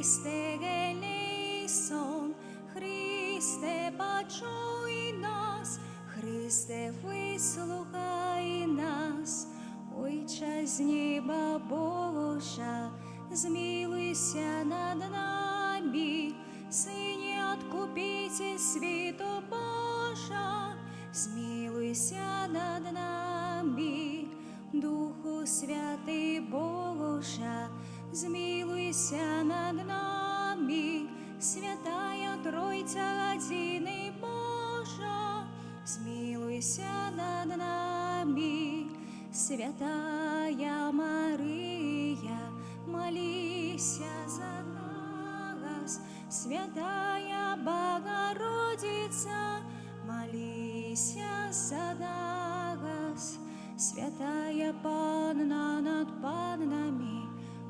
Христе, гелей сон, Христе, почуй нас, Христе, вислухай нас, Ойче з неба Божа, змилуйся над нами, Сине Откупитель світу Божа, змилуйся над нами, Духу Святий Божа, змилуйся над нами, Святая Тройця Одиный Божа, змилуйся над нами, Святая Мария, молися за нас, Святая Богородица, молися за нас, Святая Панна над паннами,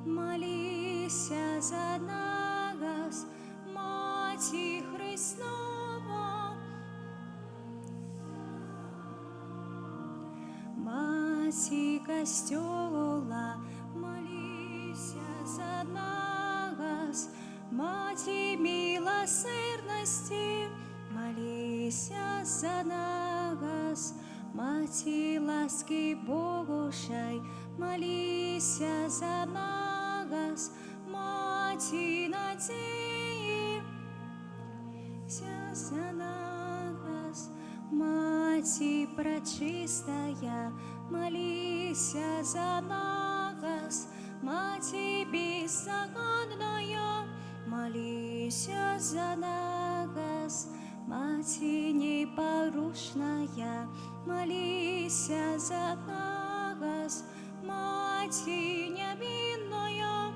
молися за нас, Маті Христова, Маті Костьола, молися за нас, Маті милосердности, молися за нас, Маті ласки Божей, молися за нас, Маті надії, молися за нас, Маті пречистая, молися за нас, Маті беззаконная, молися за нас, Маті непорушная, молися за нас, Маті невинная,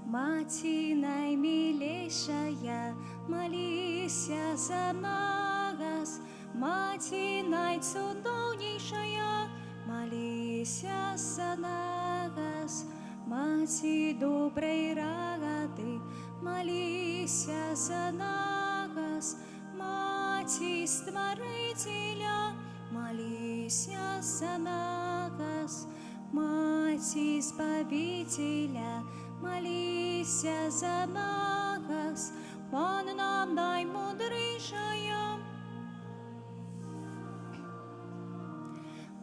Маті наимилейшая, молися за нас, Маті найцудовнейшая, молися за нас, Маті доброй рады, молися за нас, Маті Створителя, молися за нас, Маті Избавителя, молися за нас, Панна наимудрейшая,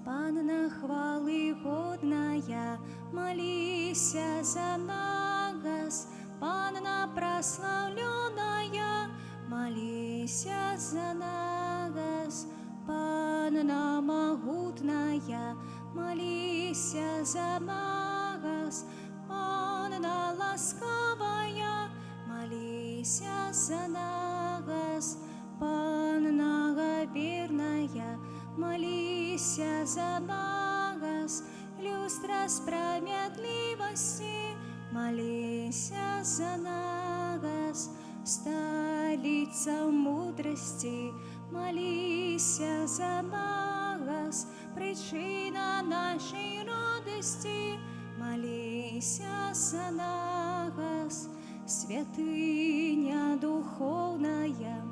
Панна хвалы годная, молися за нас, Панна прославленная, молися за нас, Панна могутная, молися за нас, Панна ласковая, молися за нас, Панна верная, молися за нас, люстра справедливости, молися за нас, столица мудрости, молися за нас, причина нашей радости, молися за нас, святыня духовная,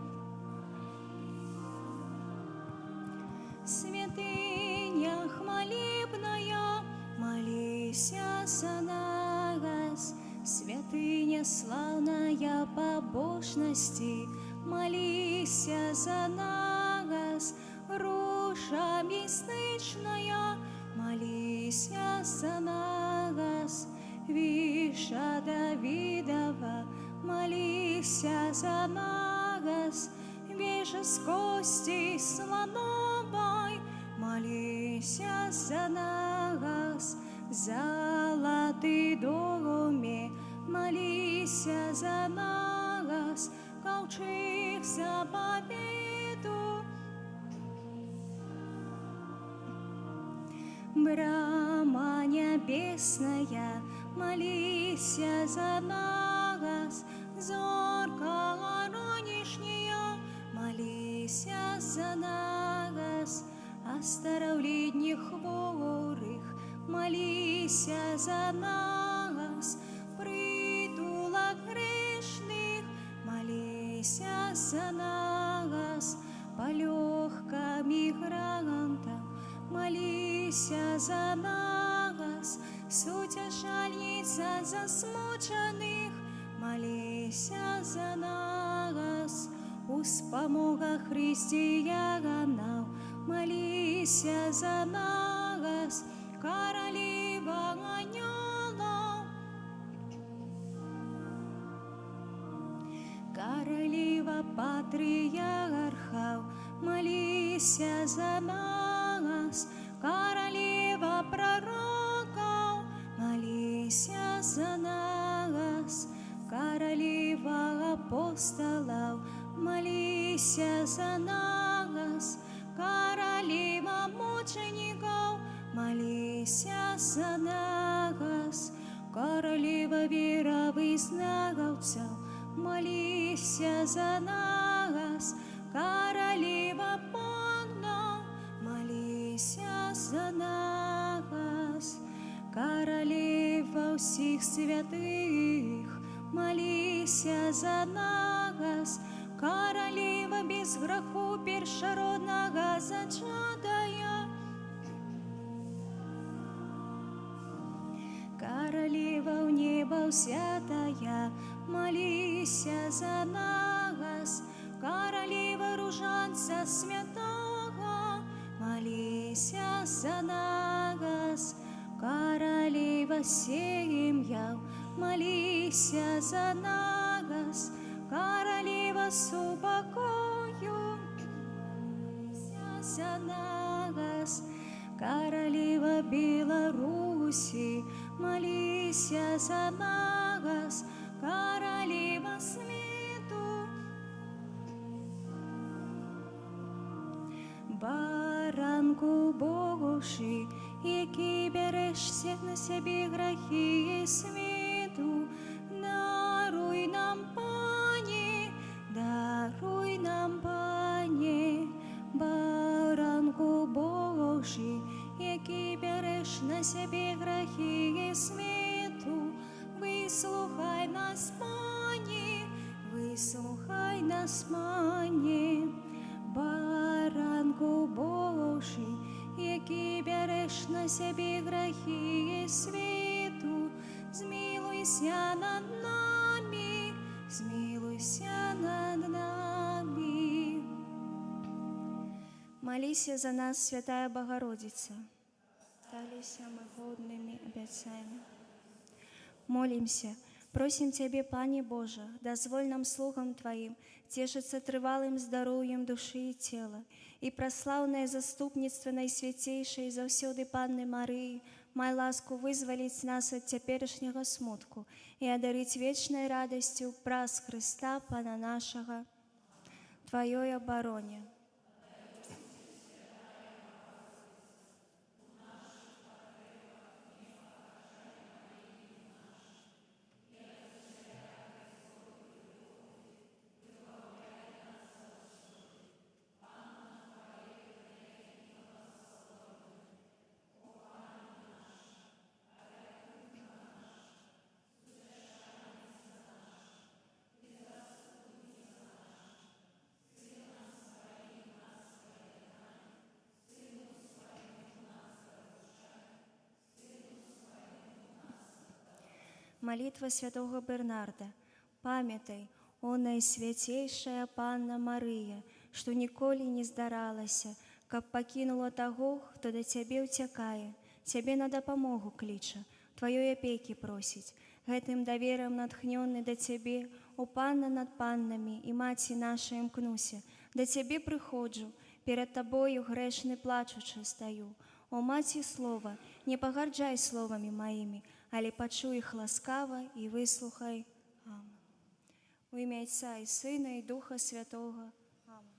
святыня хвалебная, молися за нас, святыня славная побожности, молися за нас, руша местечная, молися за нас, виша Давидова, молися за нас, вежа с кости слоновой, молися за нас, золотый доме, молися за нас, ковчег за победу, брама небесная, молися за нас, зорка ранешняя, молися за нас, оставлений хворых, молися за нас, притулок грешных, молися за нас, полегка мигрантам, молися за нас, Сутешальница засмучених, молися за нас. У спомога християнам, молися за нас. Королева ангелов, королева патриархов, молися за нас. Королева пророков, молися за нас. Королева апостолов, молися за нас. Королева мучеников, молися за нас. Королева веровызнавцев, молися за нас. Королева панов, молися за нас. Королева всех святых, молися за нас. Королева без греху першородного зачатая, королева в небо взятая, молися за нас. Королева ружанца святого, молися за нас. Королева семья, молися за нас. Королева с упокою, молися за нас. Королева Беларуси, молися за нас. Королева свету, баранку Божий, який берешся на себе грехи і світу, даруй нам, Пані, даруй нам, Пані, баранку Божий, який береш на себе грехи і світу, вислухай нас, Пані, вислухай нас, Пані, баранку Божий, який береш на себе грехи і світу, змилуйся над нами, змилуйся над нами. Молися за нас, Святая Богородица, сталися мы годными обетцами. Молимся, просим Тебе, Пане Боже, дозволь нам слугам Твоим тешиться трывалым здоровьем души и тела, и прославное заступництво Наисвятейшей завсёды Панны Марии, май ласку вызволить нас от теперешнего смутку и одарить вечной радостью праз Христа, Пана нашего, Твоей обороне. Молитва святого Бернарда. Памятай, о Наисвятейшая Панна Мария, что николи не здаралася, как покинула того, кто до Тебе утекая, Тебе на допомогу клича, Твоей опеки просить. Гэтым доверием натхненный до Тебе, о Панна над паннами и Мати нашей мкнуся, до Тебе приходжу, перед Тобою грешный плачучи стою. О Мати Слова, не погарджай словами моими, але почуй их ласкаво и выслухай. Амин. В имя Отца и Сына и Духа Святого. Амин.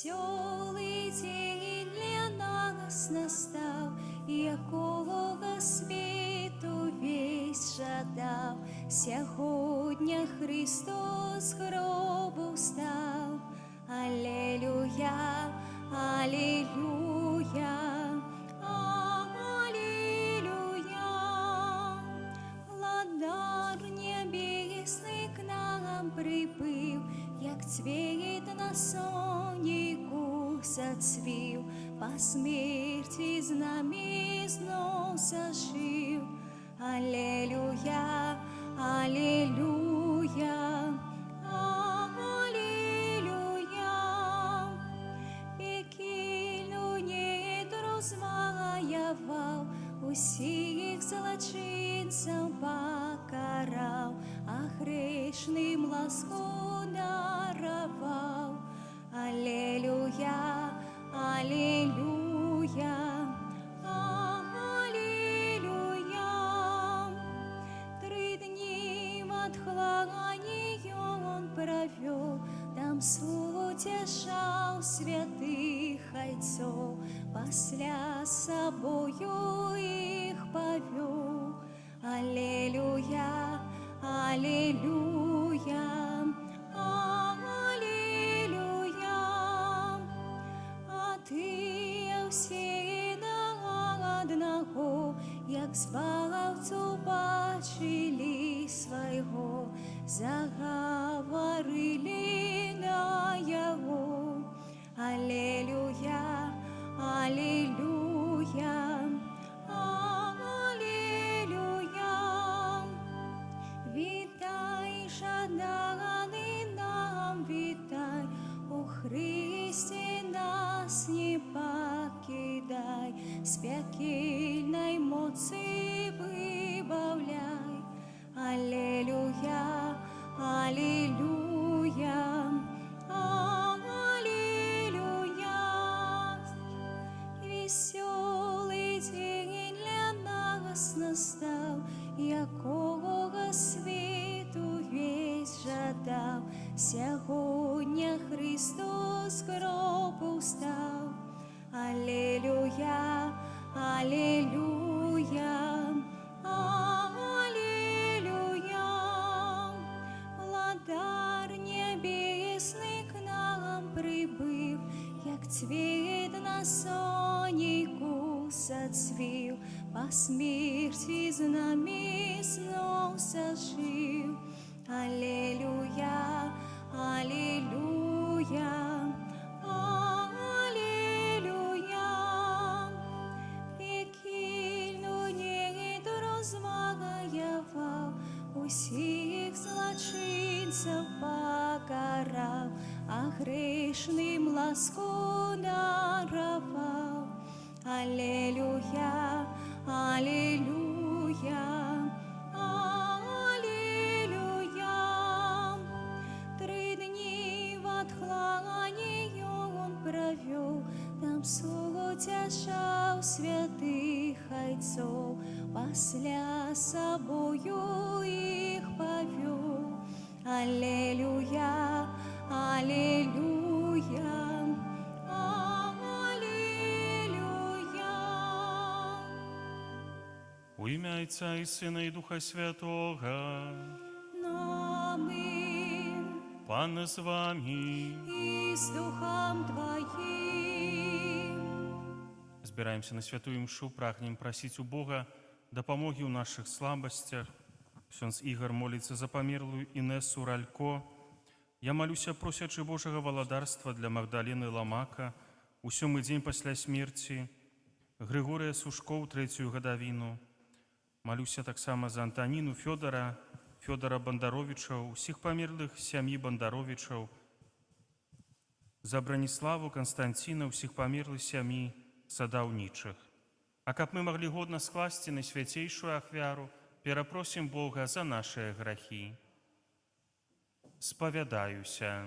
Веселый день для нас настал, якого світу весь жадав. Сьогодні Христос з гробу встав. Аллилуйя, аллилуйя, аллилуйя. Владар небесний к нам прибив, як цвіт на соннику зацвів, по смерті з нами знов зажив. Аллилуйя, аллилуйя, аллилуйя. Пекельну недру змаявав, усіх злочинців покарав, а грешним ласку даровав. Аллилуйя, аллилуйя, аллилуйя. 3 дні в отхланні он провел, там утешал святых отцов, після собою їх повел. Аллилуйя, аллилуйя, аллилуйя. А ти всі на одного, як збавцю бачили свого, заговорили на його. Аллилуйя, аллилуйя, аллилуйя. Вітай, жаданий нам, вітай, у Христі нас не покидай, з пекельної моці вибавляй. Аллилуйя, аллилуйя, аллилуйя. Веселий день для нас настав, якого світу весь жадав. Сьогодні Христос з гробу встав. Аллилуйя, аллилуйя, аллилуйя. Владар небесний к нам прибив, як цвіт на соннику зацвів, по смерті з нами знов зажив. Аллилуйя, аллилуйя, аллилуйя. Пекельну недру змаявав, усіх злочинців покарав, а грешним ласку даровав. Аллилуйя, аллилуйя, аллилуйя. 3 дні в отхланні он провел, там утешав святых отцов, після собою їх повел. Аллилуйя, аллилуйя, аллилуйя. У ім'я Отця і Сина і Духа Святого. Аминь. Пане з вами. І з Духом Твоїм. Збираємося на святу мшу, прагнем просить у Бога допомоги у наших слабостях. Ксьондз Ігор молиться за померлую Інесу Ралько. Я молюся, просячи Божого володарства для Магдаліни Ламака у 7-й день після смерті, Григорія Сушко у 3-ю годовину. Молюся так само за Антоніну Федора Бондаровича, усіх померлих сім'ї Бондаровичів, за Браніславу Константина, усіх померлих сім'ї Садовничих. А каб мы могли годно скласти на святейшую ахвяру, перепросим Бога за наши грехи. Сповядаюся.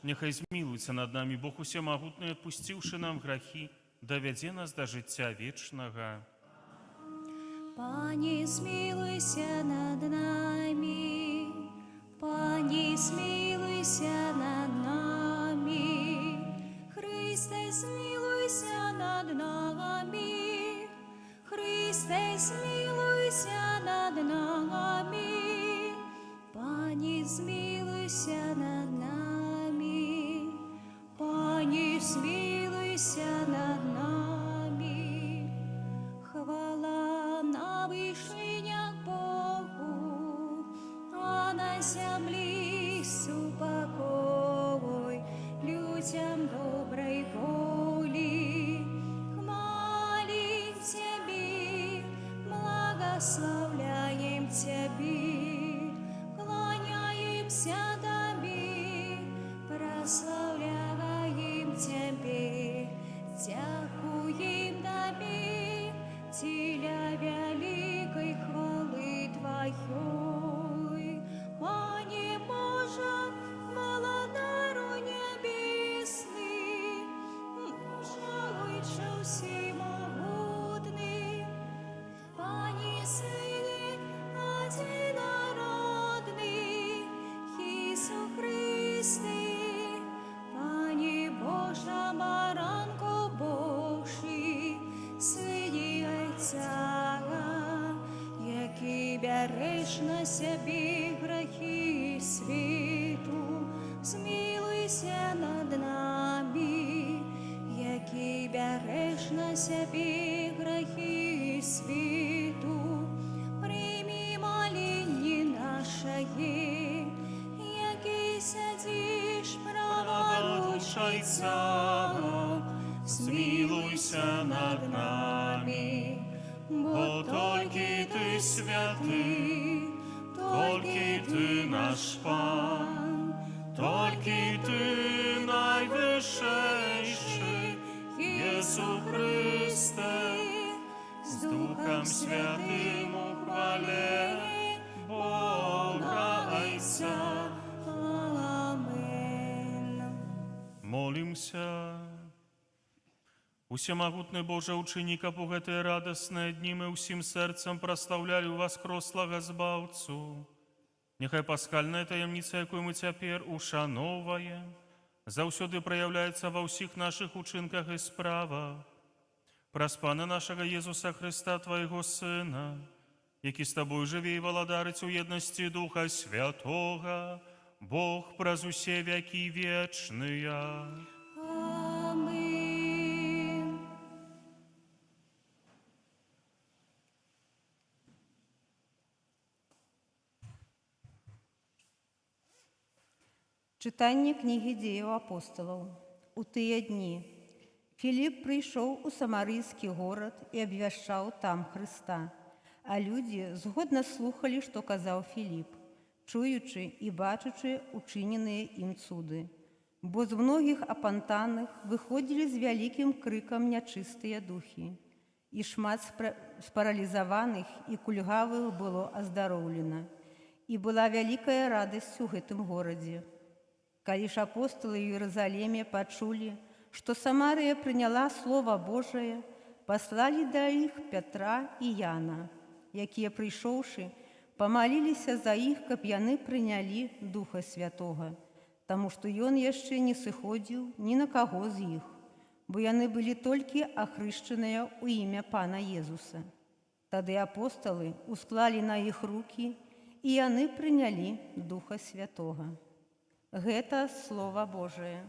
Няхай змілуецца над намі Бог усемагутны, адпусціўшы нам грахі, давядзе нас да жыцця вечнага. Пане, змилуйся над нами, Пане, змилуйся над нами, Христе, змилуйся над нами, Христе, змилуйся над нами, Пане, змилуйся над нами, Пане, змилуйся над нами. Хвала на вышинях Богу, а на земле супокой людям доброй воли. Хвалим Тебе, благословляем Тебе, кланяемся Тебе, прославляем Тебе, дякуем Тебе, Теля великой хвалы Твоей. Пане Боже, молодару небесный, Боже, лучше всемогутный, Пане Сыне одинородный, Иисус Христе, Пане Боже, баранку Божий, Сині Отця, який береш на себе грехи світу, змилуйся над нами, який береш на себе грехи світу, прийми моління наше, який сидиш праворуч Отця, змилуйся над нами, бо тільки Ти святий, тільки Ти наш Пан, тільки Ти найвищий, Єсу Христе, з Духом Святим у хвале Бога Отця. Амин. Молимся. Усемагутны Боже, ученика по гэтае радаснае дні мы ўсім сэрцам праслаўлялі ў вас крослага збаўцу. Няхай пасхальная таямніца, якую мы цяпер ушановваем, заўсёды праяўляецца ва ўсіх нашых учынках і справах. Праз Пана нашага Езуса Христа, Твайго Сына, які з Табой жыве і валадарыць у еднасці Духа Святога, Бог праз усе вякі вечныя. Чытанне кнігі дзеяў апосталаў. У тыя дні Філіп прыйшоў у самарыйскі горад і абвяшчаў там Хрыста, а людзі згодна слухалі, што казаў Філіп, чуючы і бачучы учыненыя ім цуды. Бо з многіх апантаных выходзілі з вялікім крыкам нячыстыя духі, і шмат спаралізаваных і кульгавых было аздароўлена, і была вялікая радасць у гэтым горадзе. Калі ж апосталы ў Іерусаліме пачулі, што Самарыя прыняла Слова Божае, паслалі да іх Пятра і Яна, якія, прыйшоўшы, памаліліся за іх, каб яны прынялі Духа Святога, таму што ён яшчэ не сыходзіў ні на каго з іх, бо яны былі толькі ахрышчаныя ў імя Пана Езуса. Тады апосталы усклалі на іх рукі, і яны прынялі Духа Святога. Гэта Слова Божае.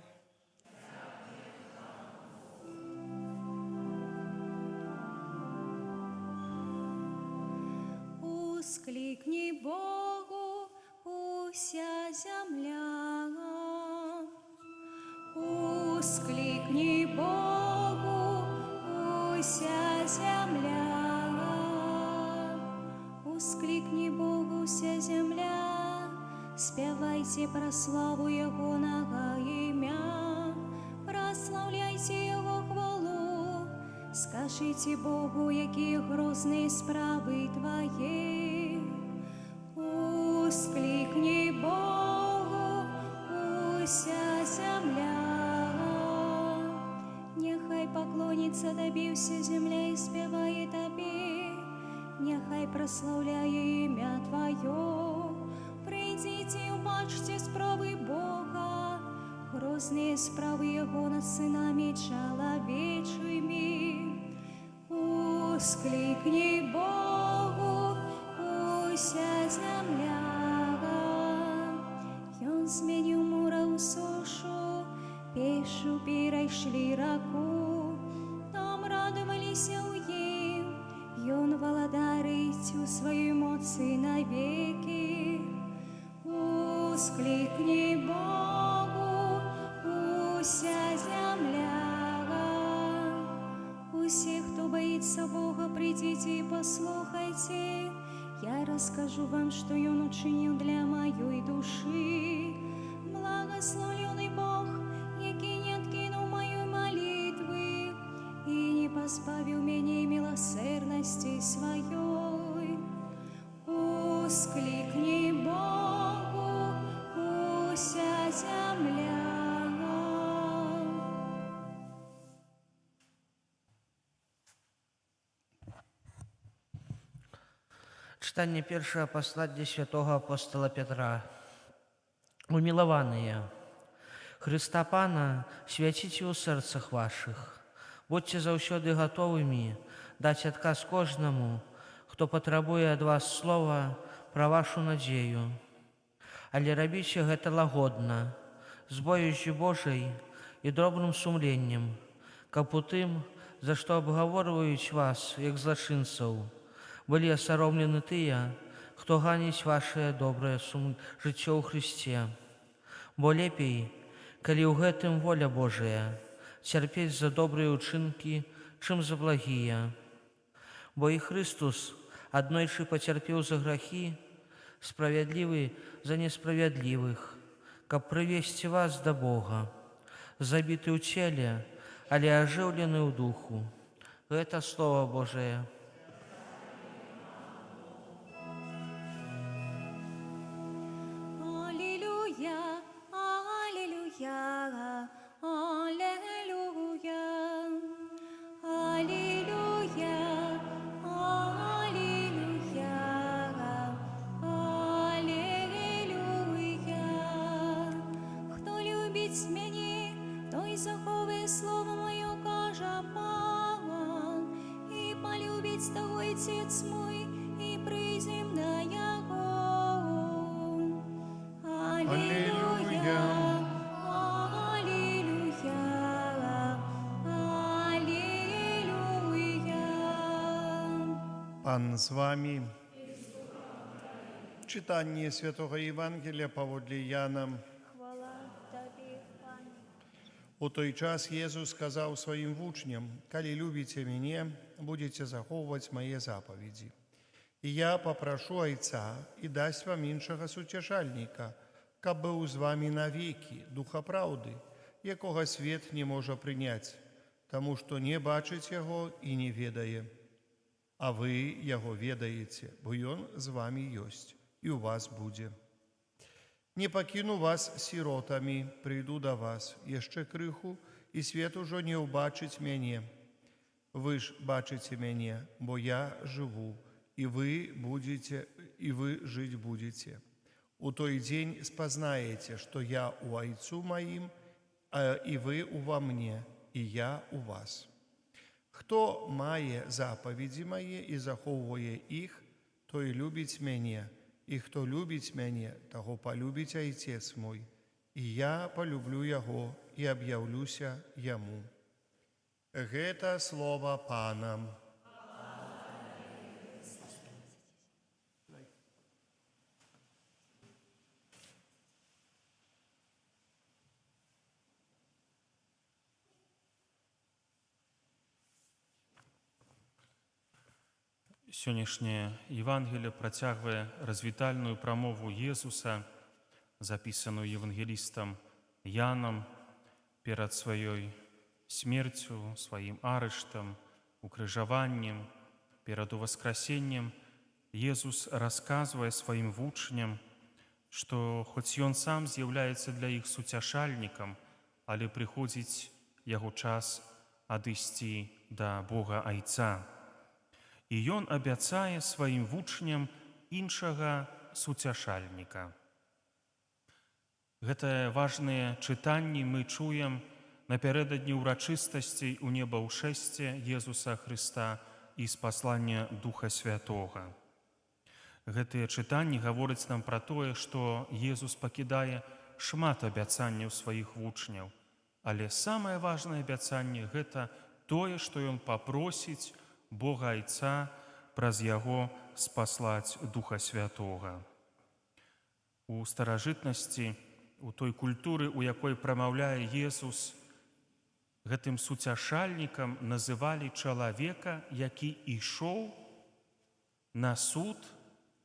Ускликни Богу уся земля, ускликни Богу уся земля, ускликни Богу вся земля. Спявайте про славу Его нага ім'я, прославляйте Его хвалу, скажите Богу, які грозні справи Твої. Ускликни Богу, уся земля. Кланяется добився земля и спевает Тебе, нехай прославляє ім'я Твое. Прийдите и убачьте справы Бога, грозные справы Его над сынами человечими. Ускликни Богу, уся земля. Он зменил мора у сушу, пешу перейшли раку. Там радовались у им, и он володарить у своей моцы навеки. Ускликни Богу, уся земля. Усіх, хто боїться Бога, придите и послухайте. Я расскажу вам, что Он учинил для моей души. Благословленный Бог, який не откинул моей молитвы и не позбавил меня милосердности своей. Ускликни Богу, уся земля. Читание первого послания святого апостола Петра. Умилованные, Христа Пана свяціце ў сэрцах вашых. Будьце заўсёды гатовымі даць адказ кожнаму, хто патрабуе ад вас слова пра вашу надзею. Але рабіце гэта лагодна, з бояззю Божай і добрым сумленнем, каб у тым, за што абгаворваюць вас, як злачынцаў, былі асаромлены тыя, хто ганіць вашае добрае жыццё ў Христе. Бо лепей, калі ў гэтым воля Божая, цярпець за добрыя ўчынкі, чым за благія. Бо і Христус аднойчы пацярпеў за грахі, справядлівы за несправядлівых, каб прывесці вас да Бога, забіты ў целе, але ажыўлены ў духу. Гэта Слово Божие. Отец мой, и призем на Его. Аллилуйя, аллилуйя, аллилуйя. Пан з вами. Читание Святого Евангелия поводле Яна. Хвала Тобі, Пане. У той час Єсус сказав своїм вучням: «Коли любите Меня, будете заховувати Мої заповіді. І я попрошу Отця, і дасть вам іншого сутішальника, каб був з вами навіки, Духа правди, якого світ не може прийняти, тому що не бачить Його і не ведає. А ви Його ведаєте, бо Він з вами єсть, і у вас буде. Не покину вас сиротами, прийду до вас, ще криху, і світ уже не убачить Мене. Ви ж бачите Мене, бо я живу, і ви жить будете. У той день спознаете, что я у Отцу Моим, и вы во Мне, и я у вас. Хто має заповіді Мої і заховує їх, той любить Мене, і хто любить Мене, того полюбить Отець Мой, і я полюблю Його і об'явлюся Йому». Гэта слово Пана. Сённяшняе Евангелие працягвае развітальную прамову Езуса, запісаную евангелістам Янам перад сваёй смерцю, сваім арыштам, укрыжаваннем, перад уваскрасеннем. Езус расказвае сваім вучням, што хоць Ён сам з'яўляецца для іх суцяшальнікам, але прыходзіць яго час адысці да Бога Айца. І ён абяцае сваім вучням іншага суцяшальніка. Гэтыя важныя чытанні мы чуем напярэдадні ўрачыстасцей у небаўшэсце Езуса Хрыста і з паслання Духа Святога. Гэтыя чытанні гавораць нам пра тое, што Езус пакідае шмат абяцанняў сваіх вучняў, але самае важнае абяцанне – гэта тое, што ён папросіць Бога Айца праз яго спаслаць Духа Святога. У старажытнасці, у той культуры, у якой прамаўляе Езус, гэтым суцяшальнікам называлі чалавека, які ішоў на суд,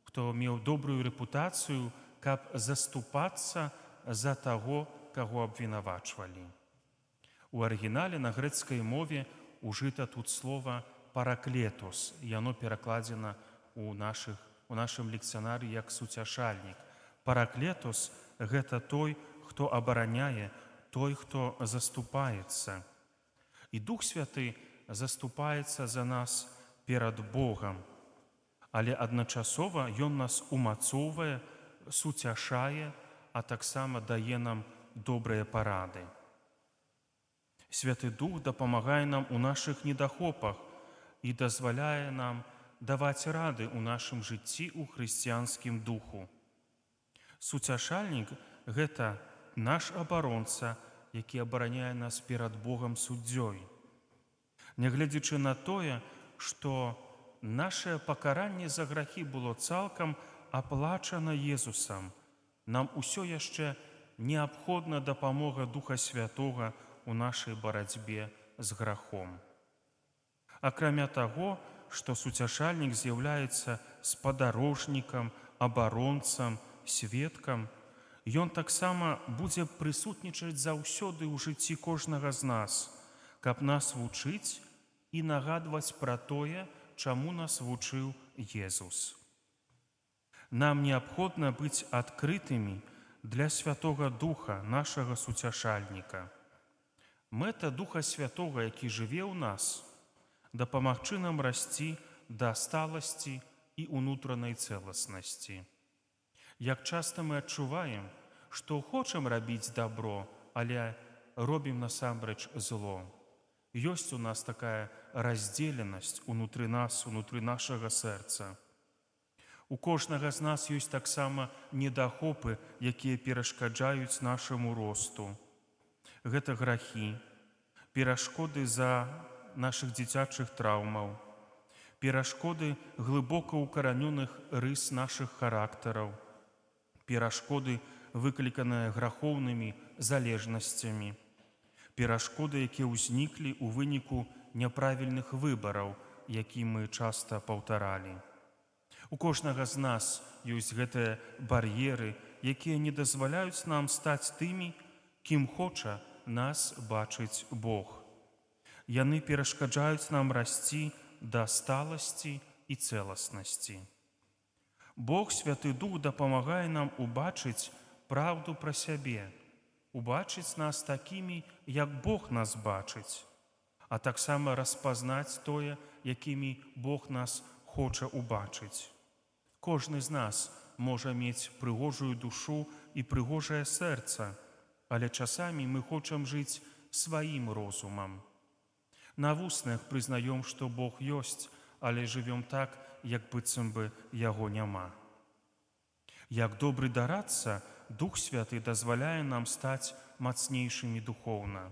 хто меў добрую рэпутацыю, каб заступацца за таго, каго абвінавачвалі. У арыгінале на грэцкай мове ужыта тут слова «параклетос». Яно перакладзена у нашым лексіянары як суцяшальнік. Параклетос – гэта той, хто абараняе, той, хто заступаецца. І Дух Святы заступаецца за нас перад Богам, але адначасова ён нас умацоўвае, суцяшае, а таксама дае нам добрыя парады. Святы Дух дапамагае нам у нашых недахопах і дазваляе нам даваць рады ў нашым жыцці ў хрысціянскім духу. Суцяшальнік – гэта наш абаронца, які абараняе нас перад Богам суддзёй. Нягледзячы на тое, што нашае пакаранне за грахі было цалкам аплачана Езусам, нам усё яшчэ неабходна дапамога Духа Святога у нашай барацьбе з грахом. Акрамя таго, што суцяшальнік з'яўляецца спадарожнікам, абаронцам, сведкам, ён таксама будзе прысутнічаць заўсёды ў жыцці кожнага з нас, каб нас вучыць і нагадваць пра тое, чаму нас вучыў Езус. Нам неабходна быць адкрытымі для Святога Духа, нашага суцяшальніка. Мэта Духа Святога, які жыве ў нас, дапамагчы нам расці да сталасці і ўнутранай цэласнасці. Як часта мы адчуваем, што хочам рабіць дабро, але робім насамрэч зло. Ёсць у нас такая раздзеленасць унутры нас, унутры нашага сэрца. У кожнага з нас ёсць таксама недахопы, якія перашкаджаюць нашаму росту. Гэта грахі, перашкоды за нашых дзіцячых траўмаў, перашкоды глыбока ўкаранёных рыс нашых характараў, перашкоды, выкліканыя грахоўнымі залежнасцямі, перашкоды, якія ўзніклі ў выніку няправільных выбараў, які мы часта паўтаралі. У кожнага з нас ёсць гэтыя бар'еры, якія не дазваляюць нам стаць тымі, кім хоча нас бачыць Бог. Яны перашкаджаюць нам расці да сталасці і цэласнасці. Бог, Святы Дух, дапамагае нам убачыць праўду пра сябе, убачыць нас такімі, як Бог нас бачыць, а таксама распазнаць тое, якімі Бог нас хоча убачыць. Кожны з нас можа мець прыгожую душу і прыгожае сэрца, але часамі мы хочам жыць сваім розумам. На вуснах прызнаём, што Бог ёсць, але жывём так, як быццам бы яго няма. Як добры дарадца, Дух Святы дазваляе нам стаць мацнейшымі духоўна.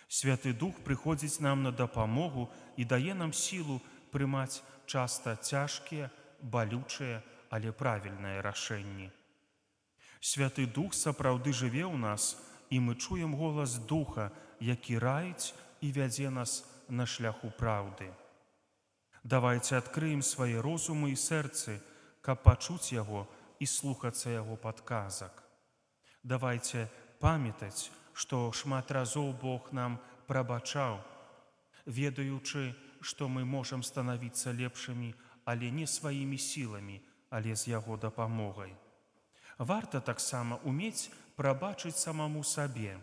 Святы Дух прыходзіць нам на дапамогу і дае нам сілу прымаць часта цяжкія, балючыя, але правільныя рашэнні. Святы Дух сапраўды жыве ў нас, і мы чуем голас Духа, які раіць і вядзе нас на шляху праўды. Давайце адкрыем свае розумы і сэрцы, каб пачуць яго і слухацца яго падказак. Давайце памятаць, што шмат разоў Бог нам прабачаў, ведаючы, што мы можам станавіцца лепшымі, але не сваімі сіламі, але з яго дапамогай. Варта таксама умець прабачыць самому сабе,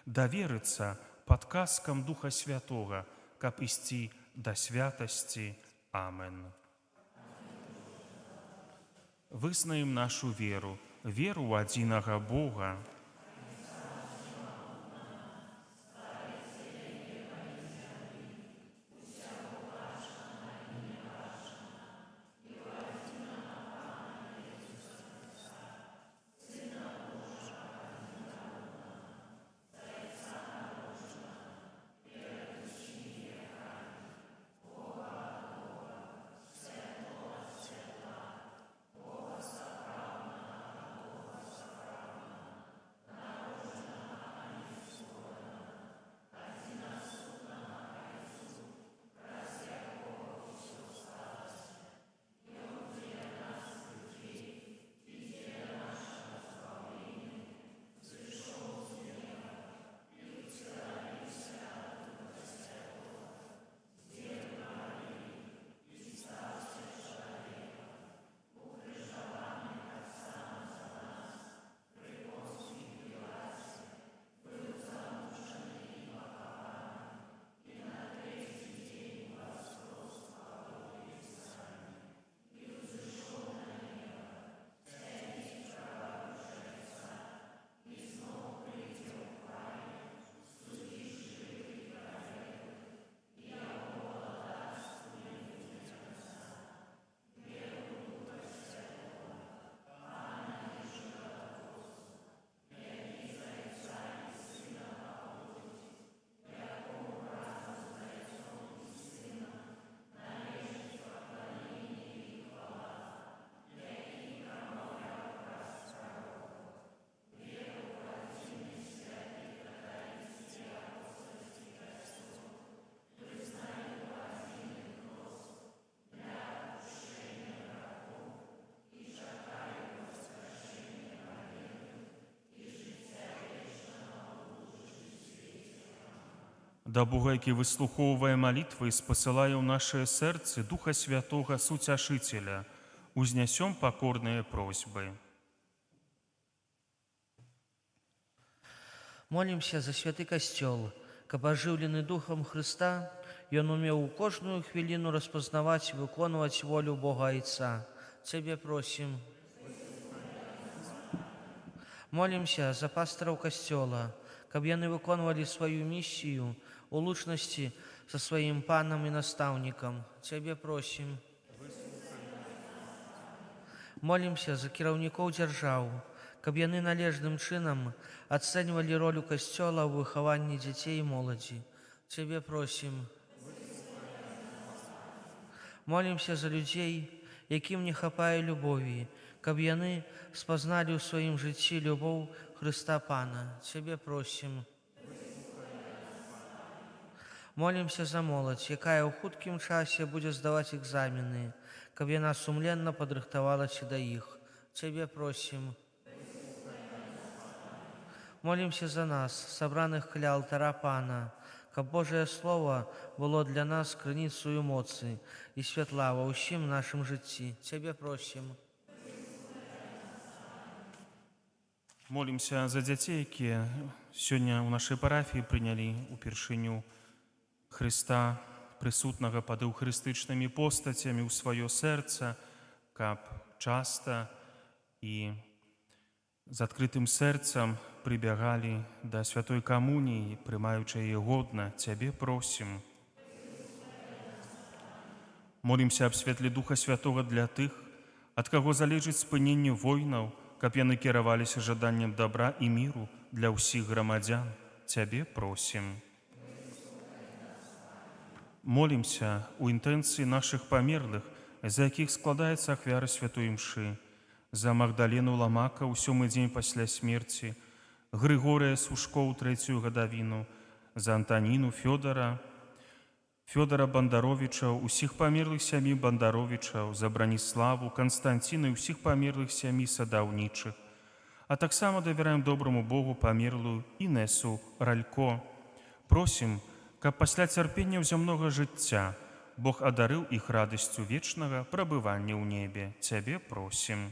даверыцца падказкам Духа Святога, каб ісці да святасці. Амен. Вызнаем нашу веру, веру ў адзінага Бога. Да Бога, які выслухоўвае малітвы, спасылае ў нашае сэрцы Духа Святога Суцяшыцеля, узнясём пакорныя просьбы. Молімся за святы касцёл, каб ажыўлены Духам Хрыста, ён умеў у кожную хвіліну распазнаваць і выконваць волю Бога Айца. Цябе просім. Молімся за пастыраў касцёла, каб яны выконвалі сваю місію у лучнасці са сваім панам і настаўнікам. Цябе просім. Молімся за кіраўнікоў дзяржаў, каб яны належным чынам ацэньвалі ролю касцёла ў выхаванні дзяцей і моладзі. Цябе просім. Молімся за людзей, якім не хапае любові, каб яны спазналі ў сваім жыцці любоў Хрыста Пана. Цябе просім. Молімся за моладзь, якая ў хуткім часе будзе здаваць экзамены, каб яна сумленна падрыхтавалася да іх. Цябе просім. Молімся за нас, сабраных каля алтара Пана, каб Божае Слово было для нас крыніцаю моцы і святла ва ўсім нашым жыцці. Цябе просім. Молімся за дзяцей, якія сёння ў нашай парафіі прынялі упершыню Хрыста, прысутнага пад эўхарыстычнымі постацямі ў сваё сэрца, каб часта і з адкрытым сэрцам прыбягалі да святой камуніі, прымаючы яе годна. Цябе просім. Молімся аб святле Духа Святога для тых, ад каго залежыць спыненне войнаў, каб яны кіраваліся жаданнем добра і міру для ўсіх грамадзян. Цябе просім. Молімся у інтэнцыі нашых памерлых, за якіх складаецца ахвяра святой імшы, за Магдалену Ламака ў 7-й дзень пасля смерці, Грыгорыя Сушко ў 3-ю гадавіну, за Антаніну Фёдора Бандаровічаў, усіх памерлых сям'і Бандаровічаў, за Браніславу, Канстанціну і ўсіх памерлых сям'і Садаўнічых. А таксама давяраем добраму Богу памерлую Інесу Ралько. Просім, каб пасля цярпення зямнога жыцця Бог адарыў іх радасцю вечнага прабывання ў небе. Цябе просім.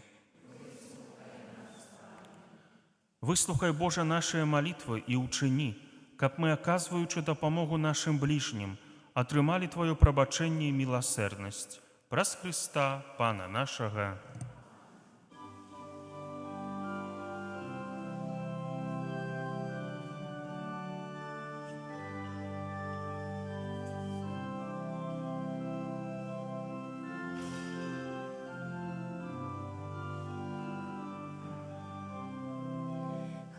Выслухай, Божа, нашыя малітвы і ўчыні, каб мы, аказваючы дапамогу нашым бліжнім, атрымалі Твоё прабачэнне і міласэрнасць. Праз Хрыста, Пана нашага.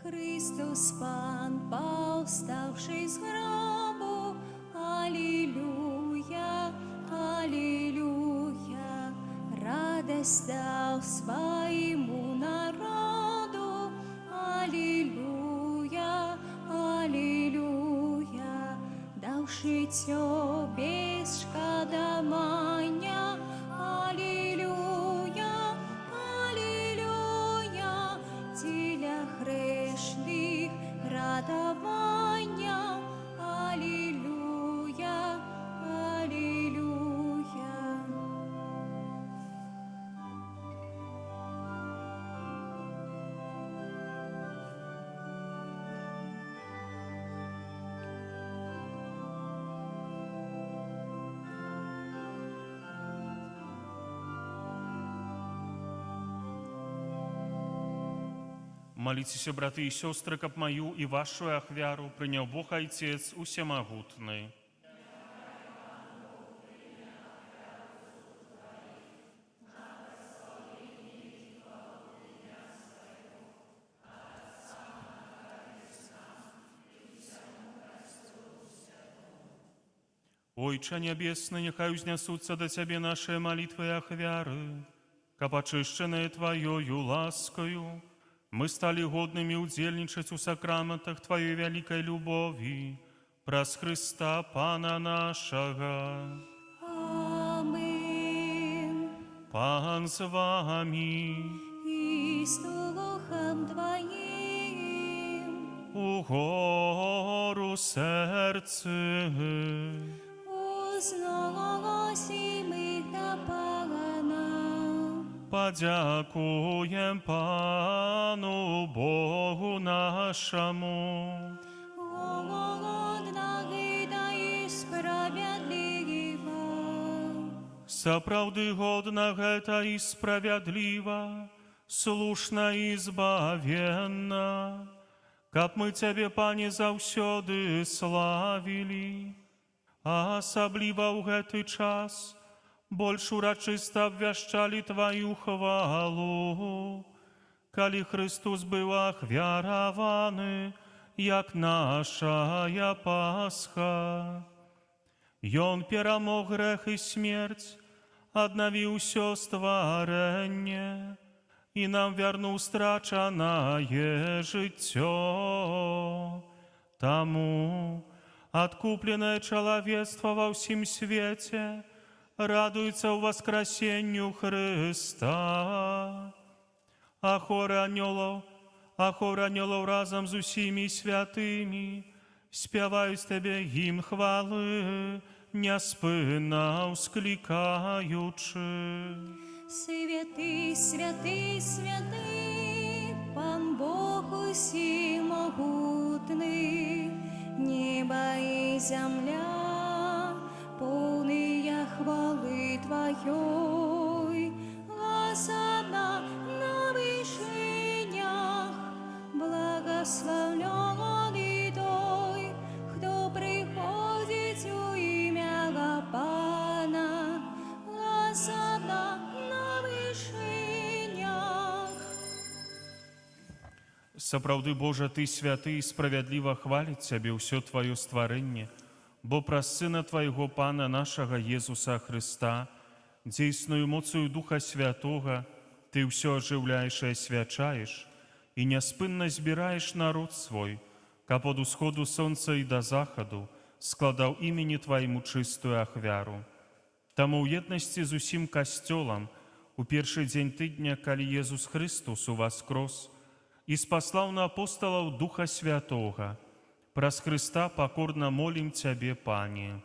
Христос Пан, повставший з гробу, Аллилуйя, Аллилуйя, радость дал своему народу, Аллилуйя, Аллилуйя, давший тё без шкодования, Аллилуйя, Аллилуйя, для грешных радования, Аллилуйя, Аллилуйя. Молитесь, браты и сестры, каб мою и вашу ахвяру принял Бог Отец Усемогутный. Ойче Небесный, нехай узнесутся до Тебе наши молитвы и ахвяры, каб очищенные Твоею ласкою мы стали годными удельничать у сакраментах Твоей великой любови, праз Христа Пана нашего. Амин. Пан с вами, И с Духом Твоим, у гору сердце, узносим их до погана. подякуем Пану Богу нашему. Угодно да и справедливо. Сапраўды годна гэта і справядліва, слушна і збавенна, каб мы Цябе, Пане, заўсёды славілі, а асабліва ў гэты час больш урачыста абвяшчалі Тваю хвалу, калі Христос быў ахвяраваны, як нашая Пасха. Ён перамог грэх і смерць, аднавіў усё стварэнне і нам вярнуў страчанае жыццё. Таму адкупленае чалавецтва ва ўсім свеце радуецца ў воскресенню Христа. А хор анёлаў разам з усімі святымі спяваюць Табе гімн хвалы, няспынна ўсклікаючы. Святый, святый, святый, Пан Бог усімогутний, небо и земля, полные хвалы Твоей. Осанна на вышинях, благословленный той, кто приходит у имя Пана. Осанна на вышинях. Сапраўды, Божа, Ты святы і справядліва хваліць Цябе ўсё Тваё стварэнне, бо праз Сына Твайго Пана нашага Езуса Христа, дзейсную моцаю Духа Святога, Ты ўсё ажыўляеш і асвячаеш, і няспынна збіраеш народ свой, каб ад усходу сонца і да захаду складаў імені Твайму чыстую ахвяру. Таму ў еднасці з усім касцёлам у першы дзень тыдня, калі Езус Христос уваскрос і спаслаў на апосталаў Духа Святога, праз Христа пакорна молім Цябе, Пане.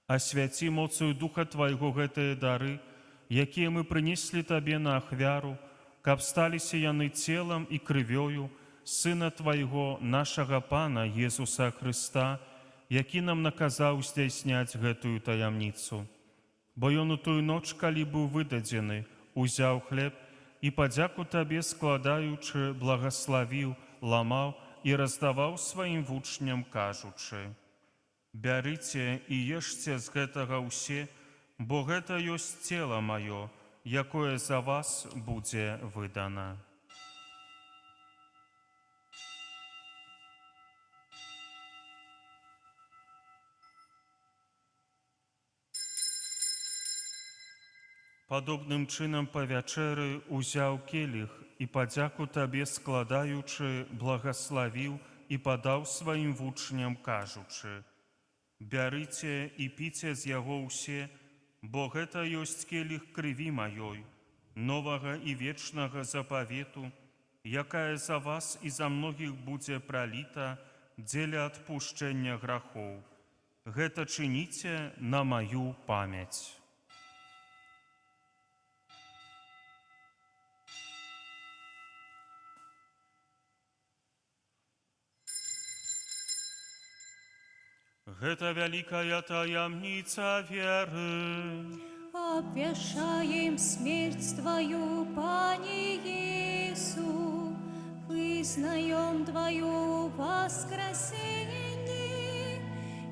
Асвяці моцаю Духа Твайго гэтыя дары, якія мы прынеслі Табе на ахвяру, каб сталіся яны целам і крывёю Сына Твайго, нашага Пана Езуса Христа, які нам наказаў здзяйсняць гэтую таямніцу. Бо ён у тую ноч, калі быў выдадзены, узяў хлеб і падзяку табе складаючы, благаславіў, ламаў і раздаваў сваім вучням, кажучы: «Бярыце і ешце з гэтага ўсе, бо гэта ёсць цела маё, якое за вас будзе выдана». Падобным чынам па вячэры узяў келіх і падзяку табе складаючы, благаславіў і падаў сваім вучням, кажучы: «Бярыце і піце з яго ўсе, бо гэта ёсць келіх крыві маёй, новага і вечнага запавету, якая за вас і за многіх будзе праліта дзеля адпушчэння грахоў. Гэта чыніце на маю памяць». Гэта вялікая таямніца веры. Обвящаем смерть Твою, Пане Иису, вызнаем Твою воскресение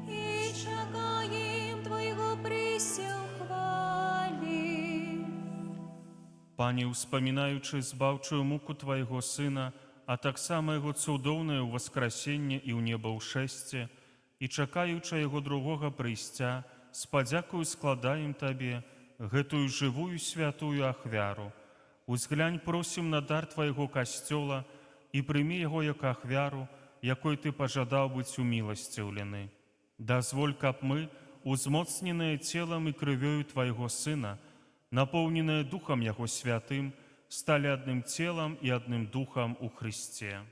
и чекаем Твоего присел хвали. Пане, успамінаючы збаўчую муку Твайго Сына, а таксама Яго цудоўнае ўваскрасенне і ў неба ўшэсце, і чакаючы Яго другога прыйсця, з падзякою складаем Табе гэтую жывую святую ахвяру. Узглянь, просім на дар Твайго касцёла і прымі яго як ахвяру, якой Ты пажадаў быць уміласціўлены. Дазволь, каб мы, узмоцненыя целам і крывёю Твайго Сына, напоўненыя Духам Яго святым, сталі адным целам і адным духам у Христе.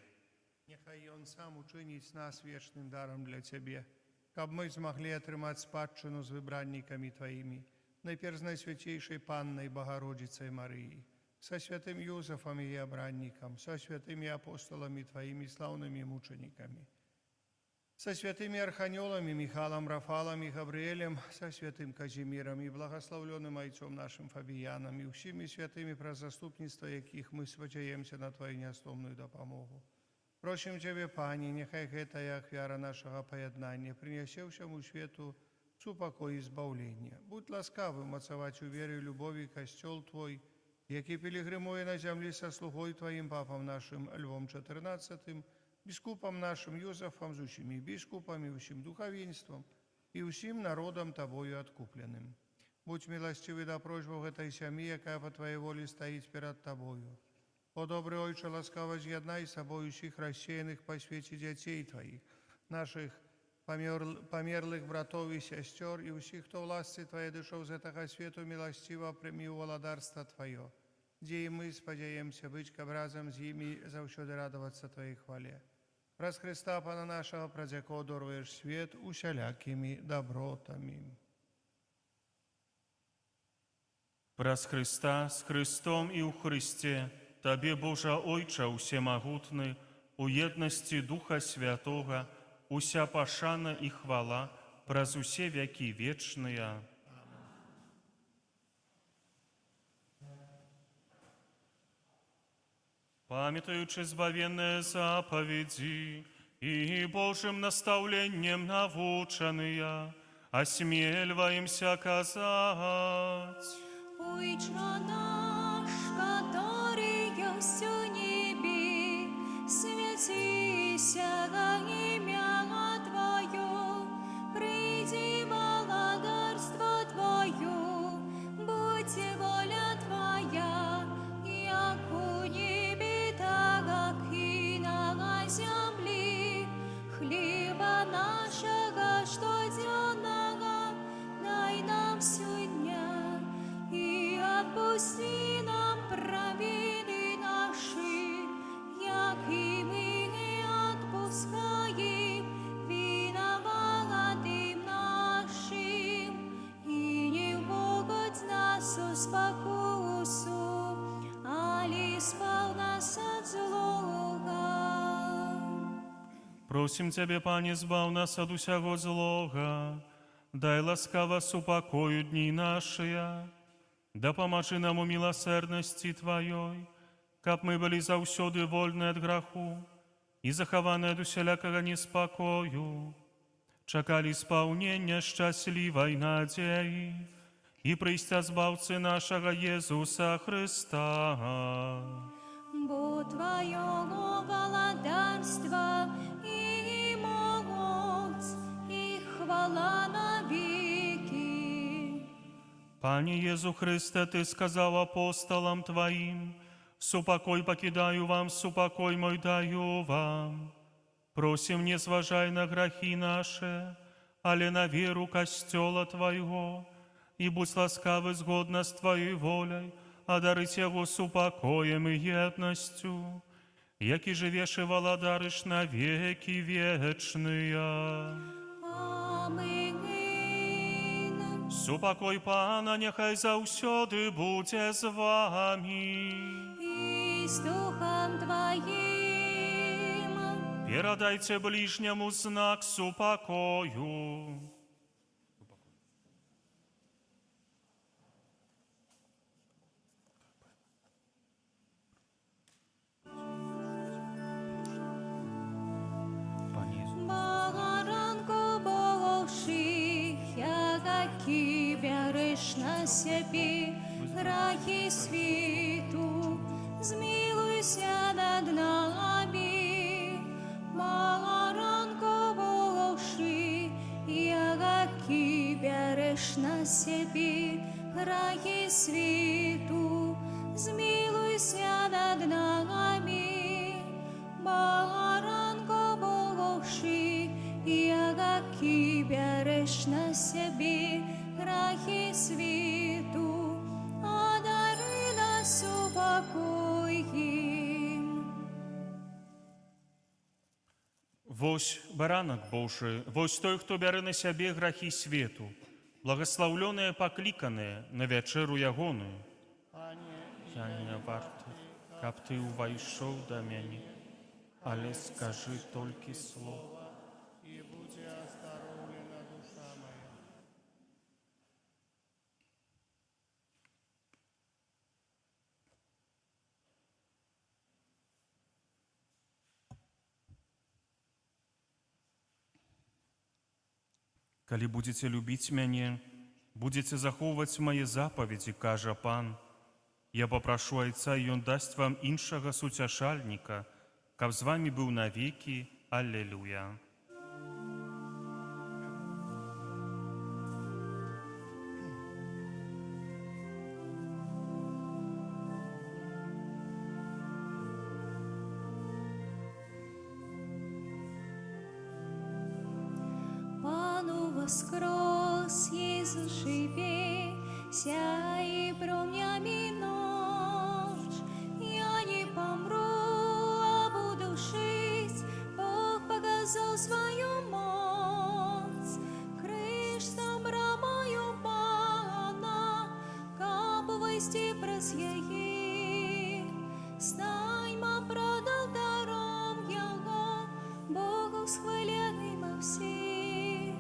Няхай Ён сам учыніць нас вечным даром для Цябе, каб мы змаглі атрымаць спадчыну з выбраннікамі Тваімі, найперш з Найсвяцейшай Паннай Богородицей Марыі, са святым Юзафам і абраннікам, са святымі апостоламі Тваімі слаўнымі мученикамі, са святымі арханёламі Михалом, Рафалом і Гавриэлем, са святым Казімірам і благословленым айцом нашим Фабіянам і ўсімі святымі, праз заступніцтва якіх мы спадзяемся на Твою нястомную дапамогу. Просім Цябе, Пане, няхай гэтая ахвяра нашага паяднання прынясе ўсяму свету супакой і збаўлення. Будь ласкавы мацаваць у веры і любові касцёл Твой, які пілігрымуе на зямлі са слугой Тваім папам нашым Львом XIV, біскупам нашым Юзафам, з усімі біскупамі, усім духавенствам і ўсім народам Табою адкупленым. Будь міласцівы да просьбаў гэтай сям'і, якая па Тваёй волі стаіць перад Табою. О, добры Ойче, ласкава з'яднай з сабою усіх рассеяных па свеце дзяцей Тваіх, нашых памерлых братоў і сясцёр і ўсіх, хто ў ласцы Твае дышоў з гэтага свету, міласціва прымі ў валадарства Тваё, дзе і мы спадзяемся быць, каб разам з імі заўсёды радавацца Тваёй хвале. Праз Христа, Пана нашага, праз якого дорваеш свет усялякімі добротамі. Праз Христа, з Христом і ў Христе, Табе, Божа Ойча, усемагутны, у єдності Духа Святого, уся пашана і хвала праз усе вякі вечныя. Памятаючи збавенные заповеди и Божьим наставлением навучаныя, осмеливаемся казать: Ойче наш, который есть у небе, святися имя Твое, приди благодарство Твое, будь воля Твоя, як у небе, так и на земле. Хлеба нашего штоденного дай нам сегодня, и отпусти нам провины наши, Просім Тебе, Пане, збав нас ад усяго злога, дай ласкава супокою дні нашыя, дапамажы нам у милосердности Твоей, каб мы былі заўсёды вольны ад граху і захаваны ад усялякага неспакою, чакалі спаўнення шчаслівай надзеі і прыйсця збаўцы нашага Езуса Христа. Бо Твоего владарства и моц, и хвала навеки. Пане Езу Христе, Ты сказал апостолам Твоим: «Супокой покидаю вам, супокой мой даю вам». Просим, не зважай на грехи наши, але на веру костела Твоего, и будь ласкавы згодно с Твоей волей, одарить его супокоем и едностью, яки живешь и владаришь на веки вечные. Аминь. Супокой Пана нехай заўсёды будзе з вами. И с Духом Твоим. Передайте ближнему знак супокою. Баранко Божий, яки береш на себе грехи світу, змилуйся над нами. Баранко Божий, яки береш на себе грехи світу, змилуйся над нами. Баранко Божий, яки береш на себе грехи світу, одари нас упокоїм. Вось баранак Божий, вось той, хто бярэ на сябе грахі свету, благословленыя пакліканыя на вячэру ягоную. Я не варты, каб ты увайшоў да мяне, але скажы толькі слова. и будь оздоровлена душа моя. Калі будзеце любіць мяне, будзеце захоўваць мае запаведзі, кажа Пан. Я папрашу Айца, і Ён дасць вам іншага суцяшальніка, каб з вамі быў навекі. Аллелуя. Пану воскрес, Иисус живе, сяй промнями ночь. Я не помру, а буду жить, Бог показал свою мощь. Кришном брамою Пана, каб вести през її. Знайма продал даром Його, Богу схваляємо всі.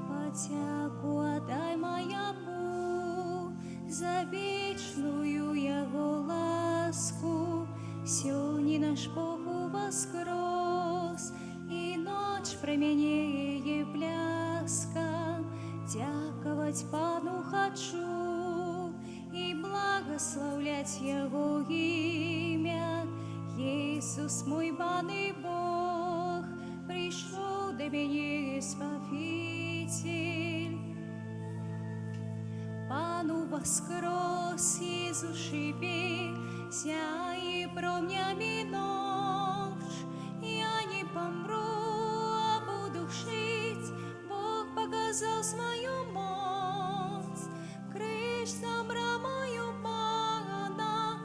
Подяку отдай моему за вечную Его ласку. Сёння наш Бог воскрес, и ночь променяє бляска. Дяковать Пану хочу и благословлять Его имя. Иисус мой Пан и Бог, пришел до меня Спаситель. Пану воскрес, Иисус живе, сяй промнями ночь. Я не помру, а буду жить, Бог показал свою мощь. Кришном брамою Пана,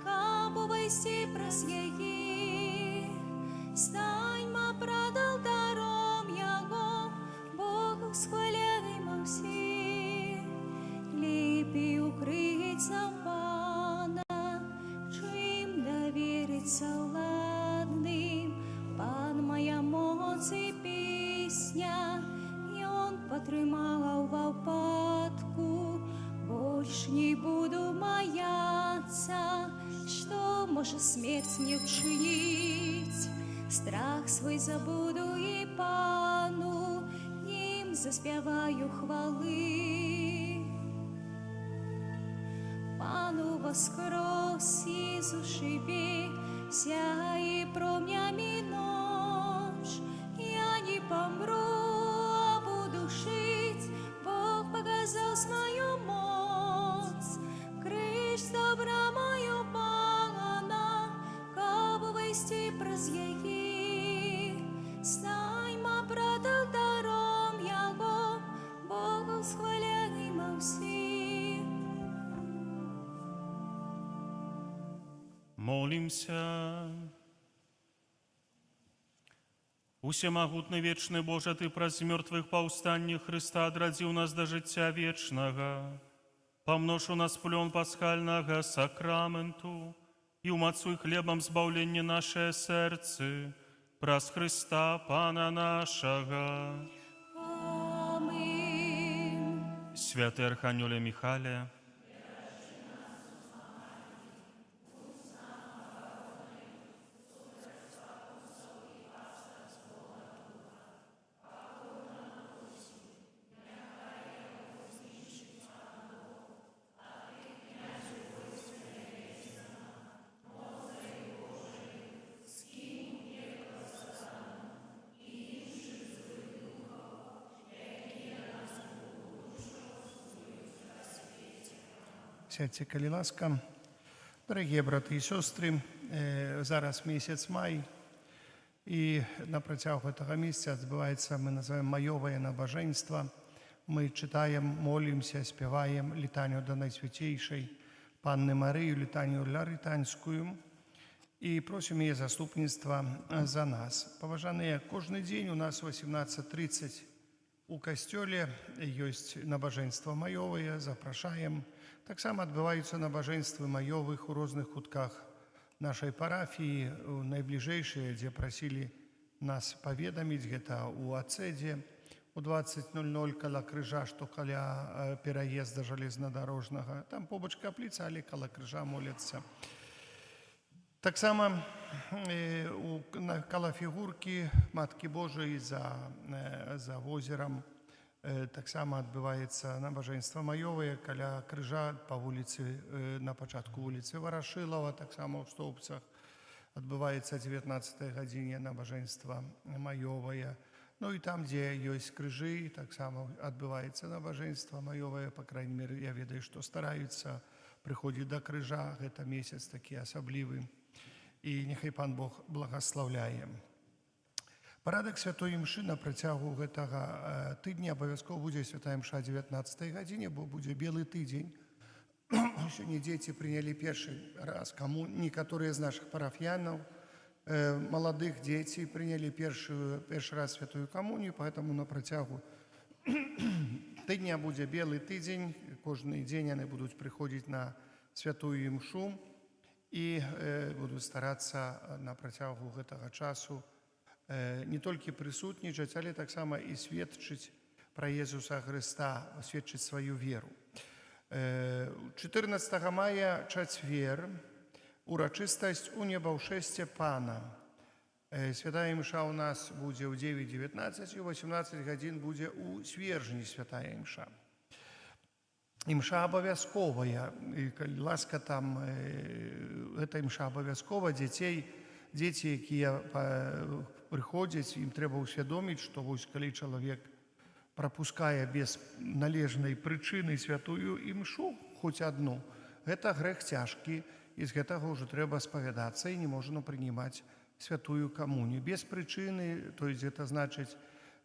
каб войти през її. Знайма продал даром Його, Богу схваляємо всі. Ліпі укриться в Пана, чим довіриться ладним. Пан моя мощь, ноцы песня, ён патрымаў ва ўпадку. Больш не буду маяцца, што можа смерць мне ўчыніць. Страх свой забуду і Пану, ім заспяваю хвалы. Пану воскрес Ісус живе, сяє промнями ночь. Я не помру, а буду жить, Бог показал свою моц. Крыж добра мою Пана, каб вийти през її. Знайма продав даром Його, Богу схваляємо всі. Молимся. Усемагутны вечны Божа, Ты праз мёртвых паўстанне Хрыста адрадзіў нас да жыцця вечнага. Памнож у нас плён пасхальнага сакраменту і ўмацуй хлебам збаўленне нашае сэрцы праз Хрыста Пана нашага. Амин. Святый Архангеле Михале, Сядьте, калі ласка. Дорогие браты і сёстры, зараз месяц май, і на працягу гэтага месяца адбываецца, мы называем маёвае набажэнства. Мы читаем, молимся, спеваем літанію да Найсвятейшай Панны Марыі, літанію ларытанскую, і просім яе заступніцтва за нас. Паважаныя, кожны дзень у нас 18:30 у касцёле ёсць набажэнства маёвае, запрашаем. Таксама адбываюцца набажэнствы маёвых у розных кутках нашай парафіі, найбліжэйшыя, дзе прасілі нас паведаміць, гэта ў Ацэдзе, у 20:00 каля крыжа, што каля пераезда жалезнадорожнага. Там побач капліца, але каля крыжа моляцца. Таксама каля фігуркі Маткі Божай за возерам таксама адбываецца набажэнства маёвае каля крыжа па вуліцы, на пачатку вуліцы Варашылава, таксама ў Стоўбцах адбываецца 19 гадзіне набажэнства маёвае. Ну і там, дзе ёсць крыжы, таксама адбываецца набажэнства маёвае, па крайней мере, я ведаю, што стараюцца прыходзіць да крыжа, гэта месяц такі асаблівы. І няхай Пан Бог благаслаўляе. Парадак святой імшы на працягу гэтага тыдня абавязкова будзе святая імша 19 гадзіне, бо будзе белы тыдзень. Сёння дзеці прынялі першы раз, некаторыя з нашых парафіянаў, маладых дзеці прынялі першы раз святую камунію, поэтому на працягу тыдня будзе белы тыдзень, кожны дзень яны будуць прыходзіць на святую імшу і будуць старацца на працягу гэтага часу не толькі прысутнічаць, але таксама і сведчыць пра Езуса Хрыста, сведчыць сваю веру. 14 мая, чацвер, урачыстасць у небаўшэсце Пана. Святая імша у нас будзе ў 9:19 і 18 гадзін будзе ў Свержні святая імша. Імша абавязковая, і калі ласка, там гэта імша абавязкова. Дзеці, якія прыходзяць, ім трэба ўсвядоміць, што вось калі чалавек прапускае без належнай прычыны святую імшу, хоць адну, гэта грэх цяжкі, і з гэтага ўжо трэба спавядацца і не можна прынимаць святую камунію. Без прычыны, то есть гэта значыць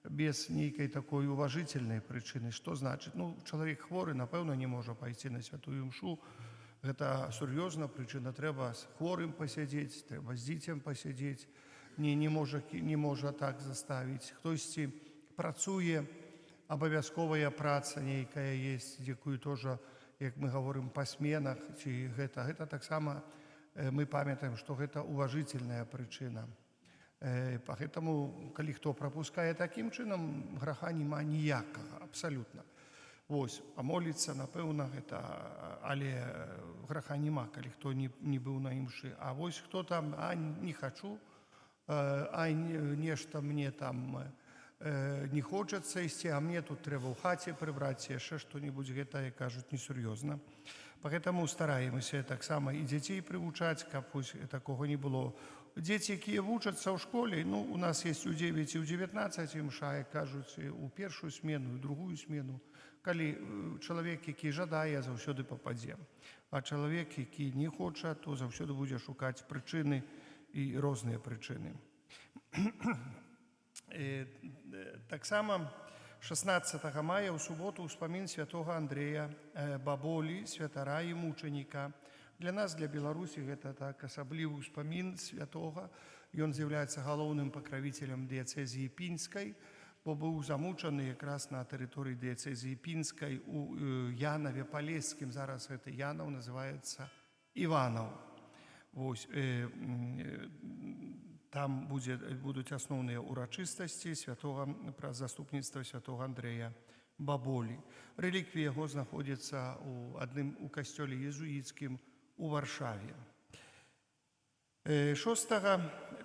без нейкай такой уважительнай прычыны. Што значыць? Чалавек хворы, напэўна, не можа пайсці на святую імшу. Гэта сур'ёзна прычына, трэба з хворым пасядзець, трэба з дзіцем пасядзець, не можа так заставіць. Хтосьці працуе, абавязковая праца нейкая есть, якую тоже, як мы говорим, па сменах, ці гэта таксама мы памятаем, што гэта уважительная прычына. Поэтому, калі хто прапускае такім чынам, граха няма ніякага, абсалютна. Вось, памоліцца, напэўна, гэта, але граха няма, калі хто не быў на імшы. А вось хто там, не хачу, нешта мне там не хочацца ісці, а мне тут трэба ў хаце прыбраць, яшчэ што-небудзь, гэта, як кажуць, несур'ёзна. Поэтому стараемся таксама і дзяцей прывучаць, каб такога не было. Дзеці, якія вучацца ў школе, у нас есть у 9 і ў 19 імша, як кажуць, у першую смену, і другую смену. Калі чалавек, які жадае, заўсёды пападзе. А чалавек, які не хоча, то заўсёды будзе шукаць прычыны і розныя прычыны. Таксама 16 мая ў суботу ўспамін святога Андрэя Баболі, святара і мучаніка. Для нас, для Беларусі, гэта так асаблівы ўспамін святога. Ён з'яўляецца галоўным пакравіцелем дыяцэзіі Пінскай, бо быў замучаны якраз на тэрыторыі дыяцэзіі Пінскай у Янаве Палескім. Зараз гэты Янаў называецца Іванаў. Вось, там будуць асноўныя ўрачыстасці праз заступніцтва святога Андрэя Баболі. Рэліквія яго знаходзіцца у касцёле езуіцкім у Варшаве. 6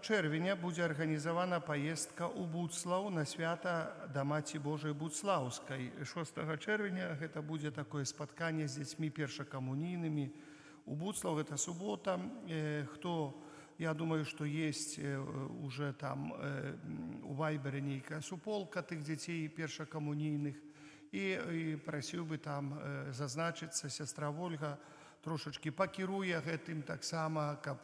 чэрвеня будзе арганізавана паездка ў Буцлаў на свята да Маці Божай Буцлаўскай. 6 чэрвеня гэта будзе такое спатканне з дзецьмі першакамунійнымі. У Буцлаў гэта субота. Я думаю, што есть уже там у Вайбере нейкая суполка тых дзяцей першакамунійных. І прасіў бы там зазначыцца, сястра Вольга трошачкі пакіруе гэтым таксама, каб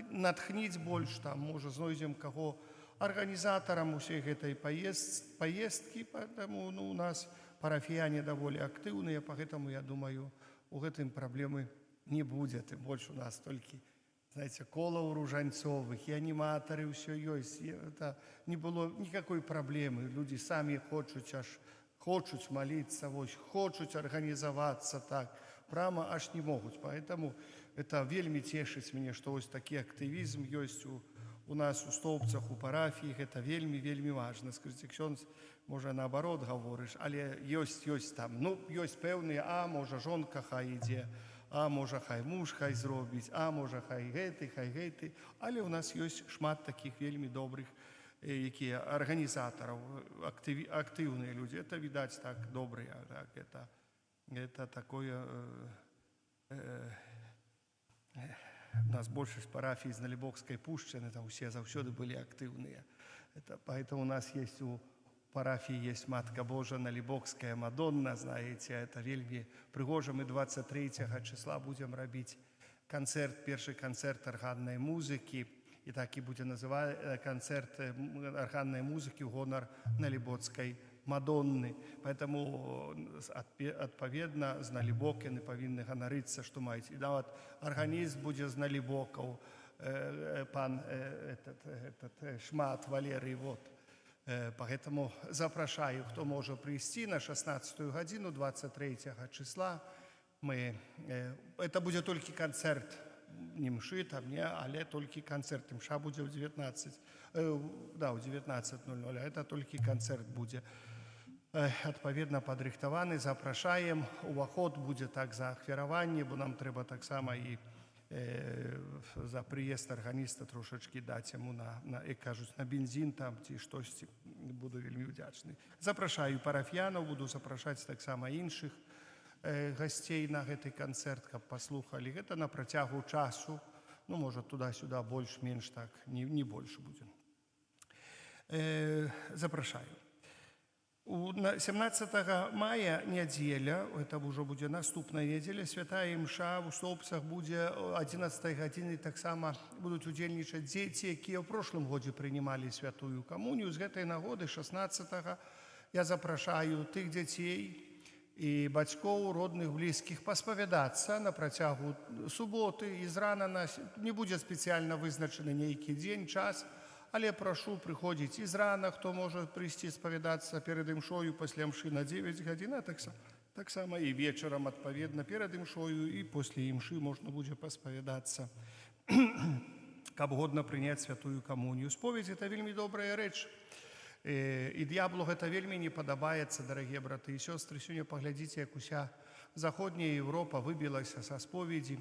натхніць больш, там, можа, знойдзем каго арганізатарам усей гэтай паездкі, таму у нас парафіяне даволі актыўныя, поэтому, я думаю, у гэтым праблемы не будзе, тым больш у нас толькі, знаете, кола ўружанцовых, і аніматары, ўсё ёсць. Это не было никакой праблемы. Людзі самі хочуць маліцца, хочуць арганізавацца так, прямо аж не могуць. Поэтому это вельмі цешыць мяне, што вось такі актывізм ёсць у нас у Стоўбцах, у парафіі. Гэта вельмі важна. Скажыце, ксёндз, можа, наоборот гаворыш, але ёсць там, ёсць пэўныя, можа, жонка хай ідзе, можа, хай муж хай зробіць, можа, хай гэты. Але ў нас ёсць шмат такіх вельмі добрых, якія арганізатараў, актыўныя людзі. Это, відаць, так добрыя. Это такое... У нас большасць парафій з Налібокскай пушчыны, там усе заўсёды былі актыўныя. Поэтому у нас есть у парафії есть Матка Божа Налібокская Мадонна, знаете, это вельмі прыгожа. Мы 23 числа будем рабіць першы канцэрт арганнай музыкі, і так і будзе называць канцэрт арганнай музыкі ў гонар Налібокскай Мадонны. Поэтому, адпаведна, з Налібок яны павінны ганарыцца, што маюць. І нават арганіст будзе з Налібокаў, пан Шмат Валерый, Поэтому запрашаю, хто можа прийти на 16 гадзіну 23 числа. Это буде тільки концерт, не мши там, але тільки концерт. Мша буде в 19:00, а це тільки концерт буде. Відповідно, підрихтований, запрашаємо. Уваход буде так за ахвяровання, бо нам треба так само і за приезд органіста трошечки даць яму як кажуць, на бензин там ці штосьці. Буду вельмі удзячны. Запрашаю парафіянаў, буду запрашаць таксама іншых гасцей на гэты канцэрт, каб паслухалі. Гэта на працягу часу, можа, туда-сюда больш-менш так, не больш будзе. Запрашаю. 17 мая нядзеля, это ўжо будзе наступная нядзеля, святая імша ў Стоўбцах будзе 11 гадзіны. Таксама будуць удзельнічаць дзеці, якія ў прошлым годзе прынималі святую камунію. З гэтай нагоды 16 я запрашаю тых дзяцей і бацькоў, родных, блізкіх паспавядацца на працягу суботы і зрана. Не будзе спецыяльна вызначаны нейкі дзень, час, але прашу прыходзіць і зрана, хто можа прыйсці спавядацца перад імшою, пасля імшы на 9 гадзін, таксама і вечарам, адпаведна, перад імшою і пасля імшы можна будзе паспавядацца. каб годна прыняць святую камунію. Споведь – гэта вельмі добрая рэч. І д'яблу гэта вельмі не падабаецца, дарагія браты і сёстры. Сёння паглядзіце, як уся заходняя Еўропа выбілася са споведзі.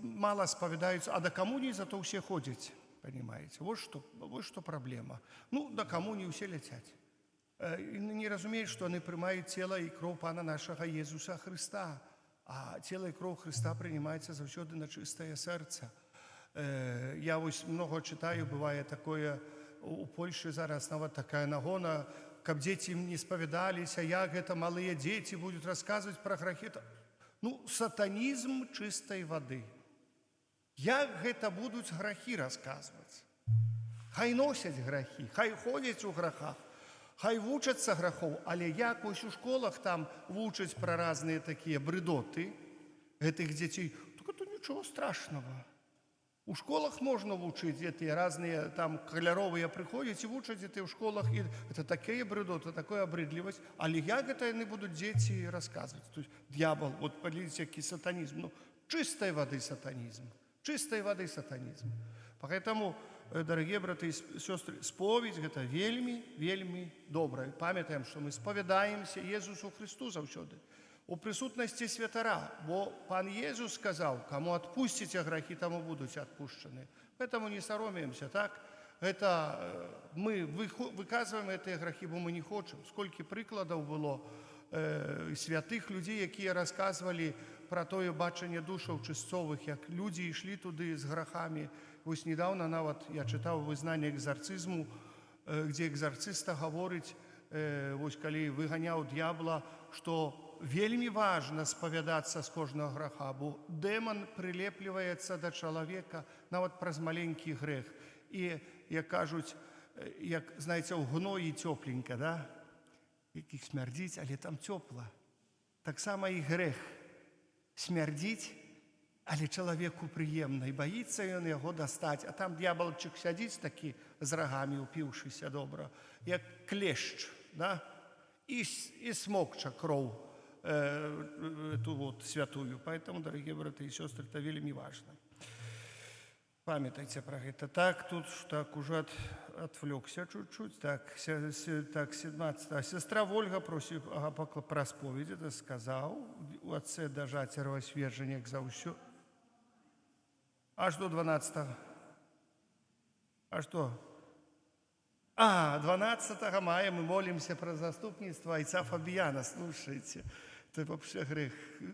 Мала спавядаюцца, а да камуніі зато ўсе ходзяць, понимаете? Вот што праблема. Ну, да камуніі ўсе ляцяць. Не разумеюць, што яны прымаюць цела і кроў Пана нашага Езуса Хрыста. А цела і кроў Хрыста прынимаецца заўсёды на чыстае сэрца. Я вось много читаю, бывае такое, у Польшы зараз нават такая нагона, каб дзеці не спавядаліся, як гэта малыя дзеці будуць расказваць пра грахі. Ну, сатанізм чыстай вады. Як гэта будуць грахі расказваць? Хай носяць грахі, хай ходзяць у грахах, хай вучацца грахоў, але як вось у школах там вучаць пра разныя такія брыдоты гэтых дзяцей, так это нічого страшного. У школах можна вучыць гэтыя разныя там каляровыя прыходзяць і вучаць гэтыя ў школах. І это такія брыдоты, такая абрыдлівасць. Але як гэта яны будуць дзеці расказваць? То есть д'ябал, вот паглядзіце, які сатанізм. Ну, чыстай вады сатанізм. Чыстай вады сатанізм. Поэтому, дарагія браты і сёстры, споведь гэта вельмі, вельмі добрая. Памятаем, што мы спавядаемся Езусу Христу заўсёды. У прысутнасці святара, бо Пан Езус сказаў, каму адпусціце грахі, таму будуць адпушчаны. Поэтому не саромеемся, так? Это мы выказваем гэтыя грахі, бо мы не хочам. Сколькі прыкладаў было святых людзей, якія расказвалі пра тое бачанне душаў чысцовых, як людзі ішлі туды з грахамі. Вось недавно нават я чытаў вызнанне экзарцызму, дзе экзарцыста гаворыць, вось калі выганяў д'ябла, што вельмі важна спавядацца з кожнага граха, бо дэман прылепліваецца да чалавека нават праз маленькі грэх. І, як кажуць, як, знаеце, у гноі цёпленька, да? Якіх смярдзіць, але там цёпла. Таксама і грэх смярдзіць, але чалавеку прыемна, і баіцца ён яго дастаць. А там д'ябалчык сядзіць такі з рагамі, упіўшыся добра, як клешч, да? І смокча кроў эту вот святую. Поэтому, дорогие братья и сестры, это вельми важно. Памятайте про это. Так, тут так уже отвлекся чуть-чуть. Так, 17. Сестра Вольга просит про споведь. Это сказал. У отце дожать первосверженек за усё. Аж до 12. А что? 12 мая мы молимся про заступництво отца Фабиана. Слушайте, это вообще грех,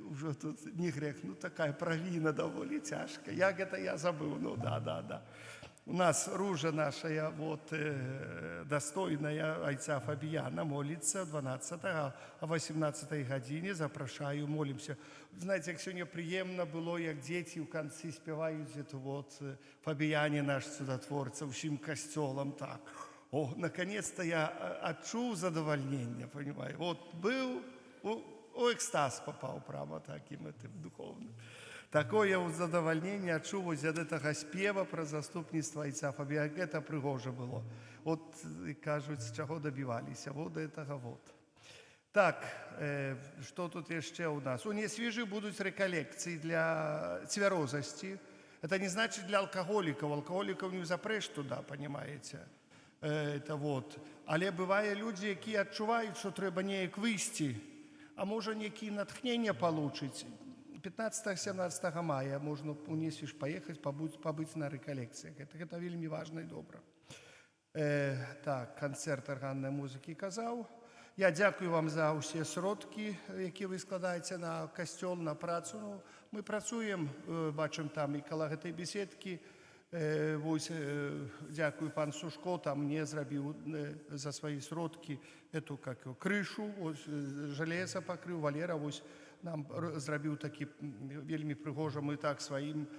уже тут не грех, ну такая провина довольно тяжкая. Як это я забыл, ну да. У нас ружа наша, вот, достойная отца Фабиана молится 12-го, а 18-й године запрошаю, молимся. Знаете, как сегодня приемно было, как дети в конце спевают это вот Фабиане наш чудотворца, всем костелом так. О, наконец-то я отчув задовольнение, понимаю. Вот был, у экстаз попал прямо таким этим духовным. Такое задовольнение отчув от этого спева про заступництво отца Фабиана. Это пригоже было. Вот, кажуть, с чего добивались. Вот этого вот. Так, что тут еще у нас? У несвежих будут реколлекции для цвярозости. Это не значит для алкоголиков. Алкоголиков не запрешь туда, понимаете? Это вот. Але бывае людзі, якія адчуваюць, што трэба неяк выйсці, а можа неякі натхнення получыць. 15-17 мая можна у Несвіж паехаць, пабыць на рэкалекцыях. Гэта вельмі важна і добра. Так, канцэрт арганнай музыкі казаў. Я дзякую вам за ўсе сродкі, якія вы складаеце на касцёл, на працу. Мы працуем, бачым там і каля гэтай беседкі. Вось, дзякую пан Сушко, там мне зрабіў за свае сродкі эту крышу, жалеза пакрыў, Валера вось нам зрабіў такі вельмі прыгожа, мы так сваім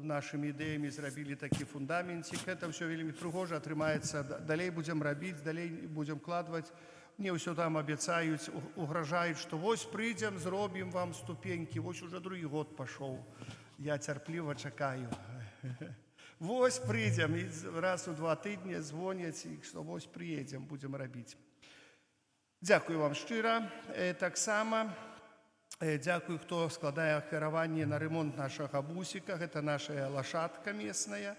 нашымі ідэямі зрабілі такі фундаментик, это все вельмі прыгожа атрымаецца, далей будзем рабіць, далей будзем кладваць, мне ўсё там абяцаюць, угражаюць, што вось прыйдзем, зробім вам ступенькі, вось уже другі год пашоў, я цярпліва чакаю. Вось прыйдзем, і раз у 2 тыдні звоняць, што вось прыедзем, будзем рабіць. Дзякую вам шчыра. Таксама Дзякую, хто складае ахвяраванне на ремонт нашага бусіка. Гэта наша лашадка местная.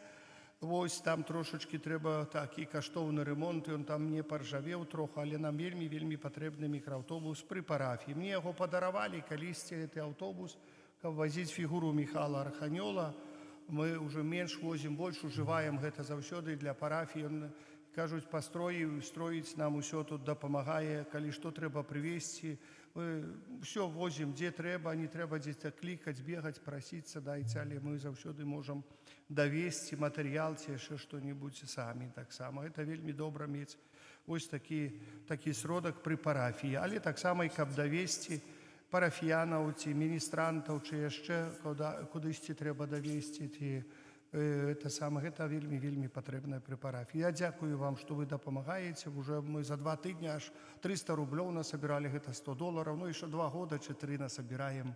Вось там трошечки трэба такі каштоўны ремонт, і ён там не паржавеў троху, але нам вельмі патрэбны мікрааўтобус пры парафіі. Мне яго падаравалі калісьці гэты аўтобус, каб вазіць фігуру Міхала Арханёла. Мы ўжо менш возім, больш ужываем гэта заўсёды для парафіі. Ён, кажуць, строіць нам усё тут дапамагае, калі што трэба прывезці. Все возім, дзе трэба, не трэба дзе-то клікаць, бегаць, прасіцца, дайце, але мы заўсёды можам давесці матэрыял ці яшчэ што-небудзь самі таксама. Гэта вельмі добра мець вось такі сродак пры парафіі, але таксама і каб давесці парафіянаў ці міністрантаў, ці яшчэ кудысьці трэба давесці, ці гэта вельмі патрэбная пры парафіі. Я дзякую вам, што вы дапамагаеце. Уже мы за 2 тыдні аж 300 рублёў насабіралі, гэта $100. Ну, яшчэ 2 года чи 3 насабіраем.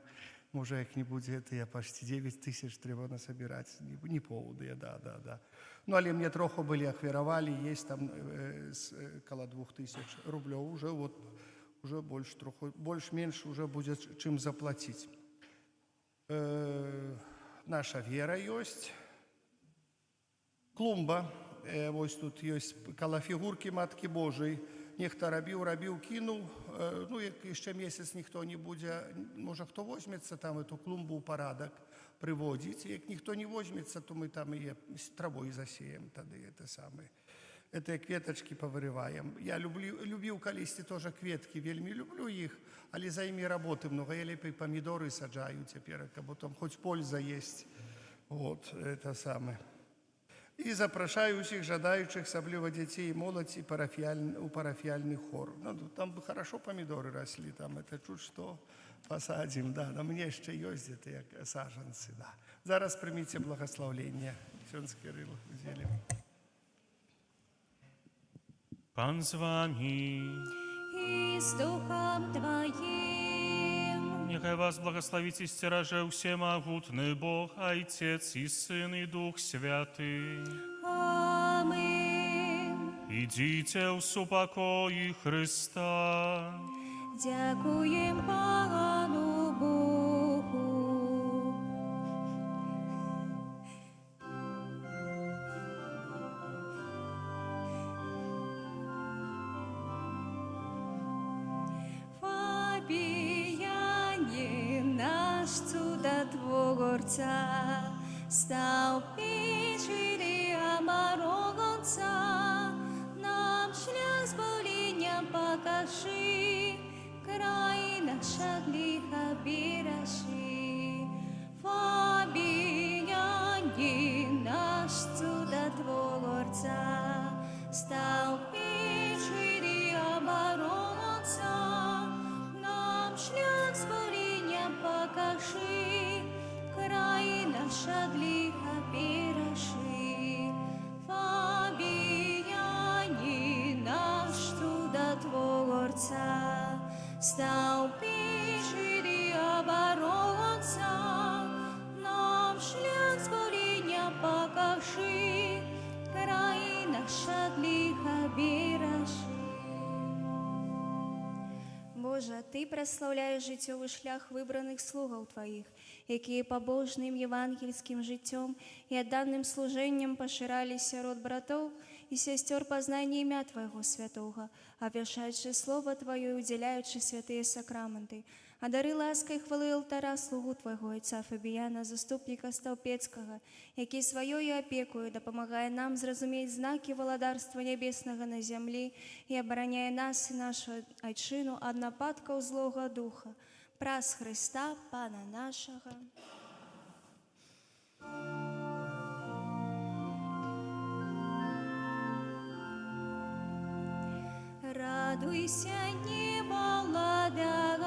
Можа, як-небудзь гэтыя пачці 9 тысяч трэба насабіраць. Не поўныя, да. Ну, але мне троху былі ахвяравалі, есть там каля 2000 рублёў. Уже больш-менш уже будзе чым заплаціць. Наша вера ёсць. Клумба, вось тут ёсць каля фігуркі Маткі Божай. Нехта рабіў, кінуў. Ну, як яшчэ месяц ніхто не будзе, можа, хто возьмецца там эту клумбу ў парадак прыводзіць. Як ніхто не возьмецца, то мы там і травой засеем тады гэта самае. Гэтыя кветачкі павырываем. Я любіў калісьці тоже кветкі, вельмі люблю іх, але за імі работы много. Я лепей памідоры саджаю цяпер, бо там хоць польза есть. Вот, это самае. І запрашаю усіх жадаючых, асабліва дзяцей і моладзь, у парафіяльны хор. Ну, там хорошо памідоры рослі, там это чуть што пасадзім, да. На мне яшчэ ёсць гэта як сажанцы, да. Зараз прыміце благаслаўленне. Ксёндз Кірыл, удзелім. Пан з вами. И с Духом Твоим. Нехай вас благословить и стероже всемогутный Бог, Отец и Сын и Дух Святый. Аминь. Идите в супокої Христа. Дякуем Пану Богу. Чудотворца, стал печи оборонца, нам шлях спасения покажи, край наших греха бережи. Фабияне наш чудотворца, стал печи оборонца, нам шлях спасения покажи, край наша греха бережи. Фабияне наш чудотворца, стал печи оборонца, нам шлях спасения покажи, край наша греха бережи. Боже, Ты прославляешь життєвий шлях вибраних слугаў Твоїх, які побожним євангельським життям і отданным служенням поширали сярод братов і сестер познання ім'я Твоего святого, обвящаючи Слово Твое і уділяючи святые сакраменти. Одари лаской хвали алтара слугу Твоего, отца Фабіяна, заступника Столпецкого, який своєю опекою допомагає нам зрозуміти знаки володарства небесного на землі і обороняє нас і нашу отчину від нападків злого духа. Прас Христа, Пана нашого. Радуйся, немолодая,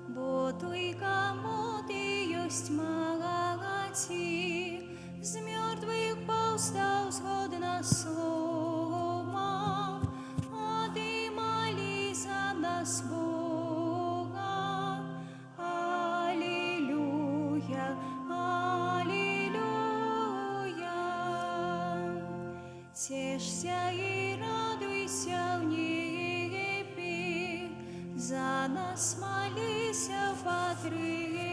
бо той, кому Ты есть молодец, з мертвых повстал згодна слова, а Ты моли за нас Бога. Аллилуйя, аллилуйя. Тешься и радуйся в небе, За нас молися, Патріє